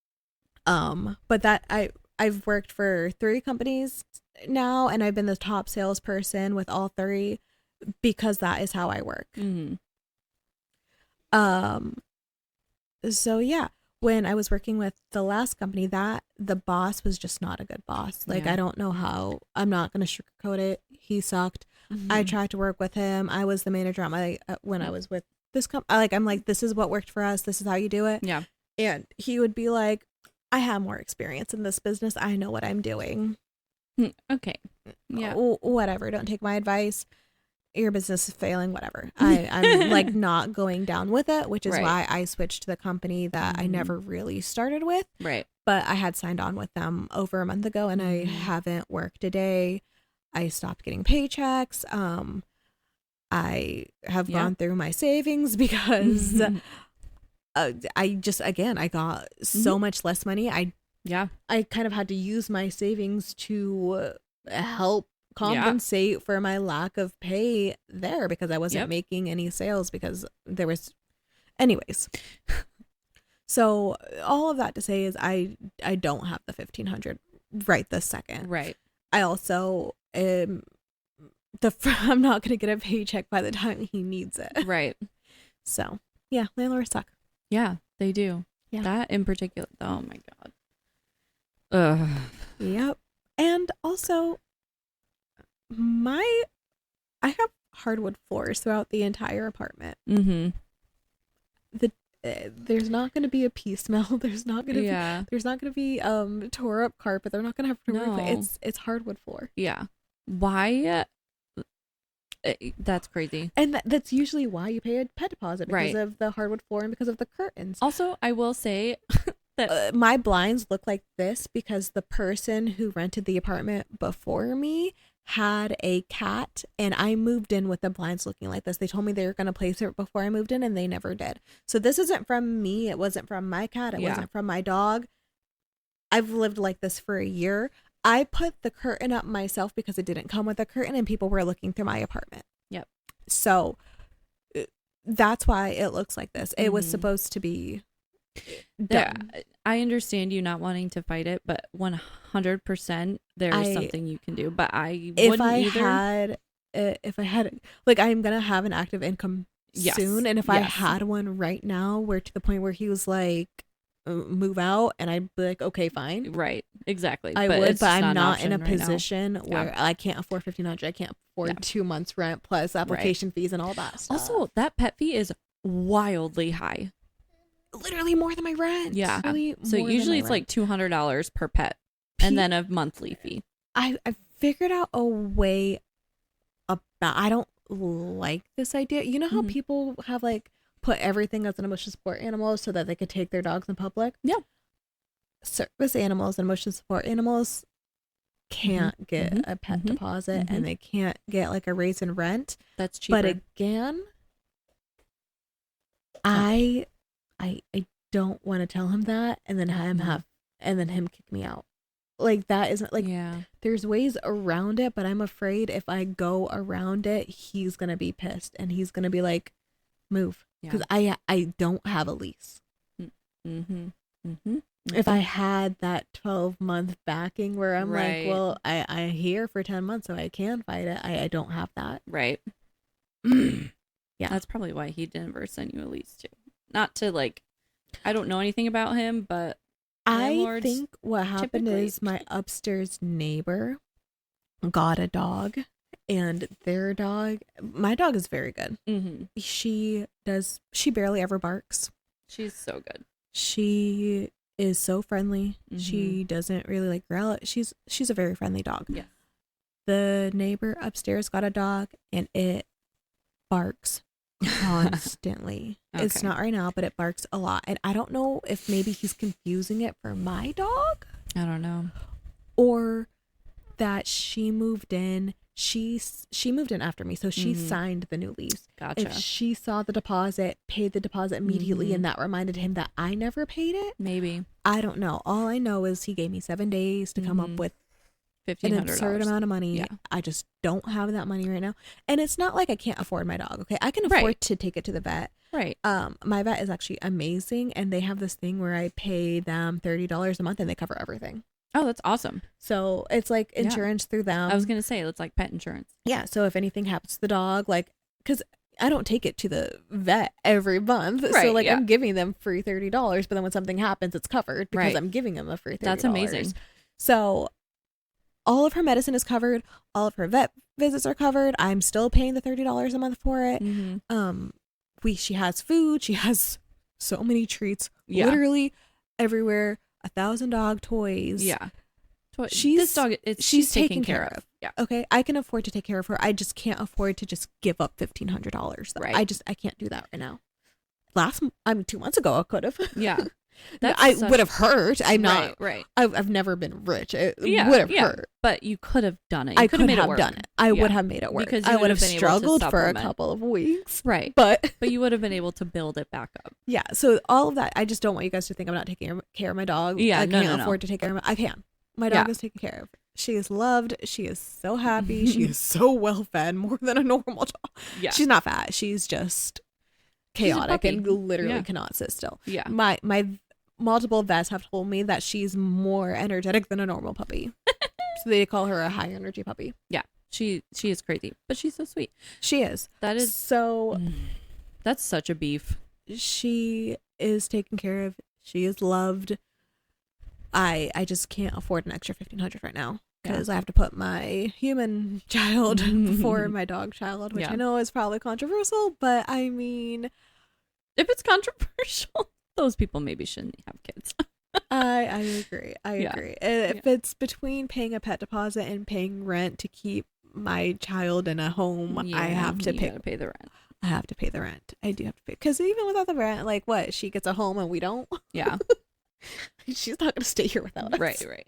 But that I've worked for 3 companies now and I've been the top salesperson with all 3 because that is how I work. So yeah. When I was working with the last company, that the boss was just not a good boss. Like, I don't know how. I'm not going to sugarcoat it. He sucked. I tried to work with him. I was the manager at my when I was with this company. Like, I'm like, this is what worked for us. This is how you do it.
Yeah.
And he would be like, I have more experience in this business. I know what I'm doing.
Okay. Yeah.
Whatever. Don't take my advice. Your business is failing, whatever. I'm like not going down with it, which is why I switched to the company that I never really started with.
Right.
But I had signed on with them over a month ago and I haven't worked a day. I stopped getting paychecks. I have gone through my savings because I got so much less money. I kind of had to use my savings to help compensate for my lack of pay there because I wasn't making any sales because there was anyways. So all of that to say is I don't have the 1,500 right this second.
Right.
I also I'm not going to get a paycheck by the time he needs it.
Right.
So Yeah, landlords suck.
Yeah, they do. Yeah. That in particular. Oh my God. Ugh.
Yep. And also, I have hardwood floors throughout the entire apartment.
Mm-hmm.
There's not going to be a pee smell. There's not going to be tore up carpet. They're not going to have to it's hardwood floor.
Yeah. Why? That's crazy.
And that's usually why you pay a pet deposit, because of the hardwood floor and because of the curtains.
Also, I will say that
my blinds look like this because the person who rented the apartment before me had a cat, and I moved in with the blinds looking like this. They told me they were going to place it before I moved in, and they never did. So this isn't from me. It wasn't from my cat. It wasn't from my dog. I've lived like this for a year. I put the curtain up myself because it didn't come with a curtain, and people were looking through my apartment.
Yep.
So that's why it looks like this. It was supposed to be done.
I understand you not wanting to fight it, but 100% there is something you can do. But if I had like, I'm gonna have an active income soon, and if I had one right now, where to the point where he was like, move out, and I'd be like, okay, fine, right, exactly.
I would, but I'm not in a position where I can't afford $1,500. I can't afford 2 months rent plus application fees and all that stuff.
Also, that pet fee is wildly high.
Literally more than my rent.
Yeah. So usually it's like $200 per pet, and then a monthly fee.
I figured out a way about. I don't like this idea. You know how people have like put everything as an emotional support animal so that they could take their dogs in public?
Yeah.
Service animals and emotional support animals can't get a pet deposit, and they can't get like a raise in rent.
That's cheaper.
But again, I don't want to tell him that and then him kick me out. Like, that isn't like, there's ways around it, but I'm afraid if I go around it, he's gonna be pissed and he's gonna be like, move, because I don't have a lease. If I had that 12-month backing where I'm like, well, I here for 10 months so I can fight it, I don't have that.
Right.
Yeah,
that's probably why he didn't ever send you a lease too. Not to like, I don't know anything about him, but
I think what happened is my upstairs neighbor got a dog, and their dog, my dog is very good. She barely ever barks.
She's so good.
She is so friendly. She doesn't really like growl. She's a very friendly dog.
Yeah.
The neighbor upstairs got a dog, and it barks constantly. Okay. It's not right now, but it barks a lot, and I don't know if maybe he's confusing it for my dog.
I don't know.
Or that she moved in. She moved in after me, so she signed the new lease.
Gotcha.
If she saw the deposit, paid the deposit immediately, and that reminded him that I never paid it,
maybe.
I don't know. All I know is he gave me 7 days to come up with an absurd amount of money. Yeah. I just don't have that money right now, and it's not like I can't afford my dog. Okay, I can afford to take it to the vet.
Right.
My vet is actually amazing, and they have this thing where I pay them $30 a month, and they cover everything.
Oh, that's awesome.
So it's like insurance through them.
I was going to say, it's like pet insurance.
Yeah. So if anything happens to the dog, like, because I don't take it to the vet every month. Right, so like I'm giving them free $30, but then when something happens, it's covered because I'm giving them a free $30.
That's amazing.
So all of her medicine is covered. All of her vet visits are covered. I'm still paying the $30 a month for it. She has food. She has so many treats. Yeah. Literally everywhere. 1,000 dog toys.
Yeah.
She's taken care of.
Yeah.
Okay. I can afford to take care of her. I just can't afford to just give up $1,500. Right. I can't do that right now. 2 months ago I could have.
Yeah.
I would have hurt. I'm not.
Right.
I've never been rich. It would have hurt.
But you could have done it.
I could have done it. I would have made it work. Because I would have struggled for a couple of weeks.
Right.
But
you would have been able to build it back up.
Yeah. So all of that, I just don't want you guys to think I'm not taking care of my dog.
Yeah.
I can't afford to take care of I can. My dog is taken care of. She is loved. She is so happy. She is so well fed, more than a normal dog. Yeah. She's not fat. She's just chaotic and literally cannot sit still.
Yeah.
My multiple vets have told me that she's more energetic than a normal puppy. So they call her a high energy puppy.
Yeah. She is crazy, but she's so sweet.
She is.
That is
so.
That's such a beef.
she is taken care of. She is loved. I just can't afford an extra $1,500 right now because I have to put my human child before my dog child, which I know is probably controversial, but I mean,
if it's controversial, those people maybe shouldn't have kids.
I agree. I agree. If it's between paying a pet deposit and paying rent to keep my child in a home, I have to pay
the rent.
I have to pay the rent. I do have to pay, because even without the rent, like, what, she gets a home and we don't?
Yeah.
She's not going to stay here without us.
Right.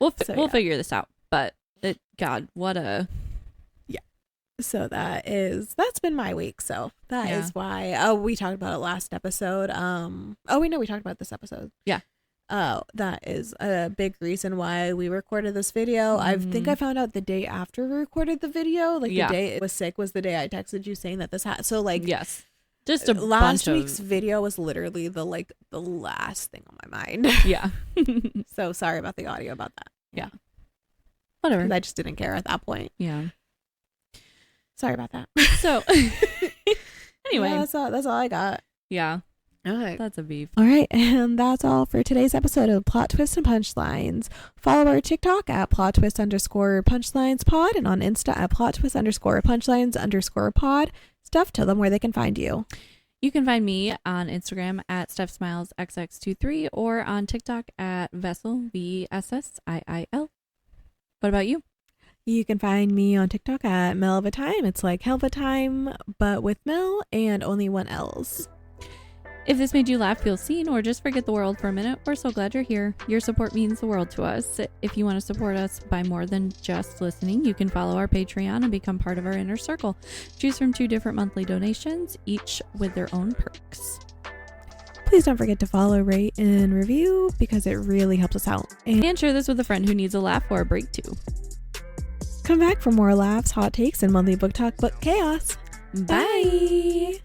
We'll figure this out. But God, what a...
Yeah. So that's been my week. So that is why we talked about it last episode. We talked about this episode.
Yeah.
That is a big reason why we recorded this video. I think I found out the day after we recorded the video, like the day it was sick was the day I texted you saying that this had. So like,
yes. Just a
last week's video was literally the last thing on my mind.
Yeah.
So sorry about the audio about that.
Yeah. Whatever.
I just didn't care at that point.
Yeah.
Sorry about that.
So anyway,
that's all I got.
Yeah.
All right.
That's a beef.
All right. And that's all for today's episode of Plot Twist and Punchlines. Follow our TikTok at plot twist _punchlines pod and on Insta at plot twist _punchlines _pod. Steph, tell them where they can find you.
You can find me on Instagram at StephSmilesXX23 or on TikTok at Vessel, VSSIIL. What about you?
You can find me on TikTok at Mel of a Time. It's like hell of a time, but with Mel and only one L's.
If this made you laugh, feel seen, or just forget the world for a minute, we're so glad you're here. Your support means the world to us. If you want to support us by more than just listening, you can follow our Patreon and become part of our inner circle. Choose from 2 different monthly donations, each with their own perks.
Please don't forget to follow, rate, and review because it really helps us out.
And share this with a friend who needs a laugh or a break too.
Come back for more laughs, hot takes, and monthly book talk book chaos.
Bye.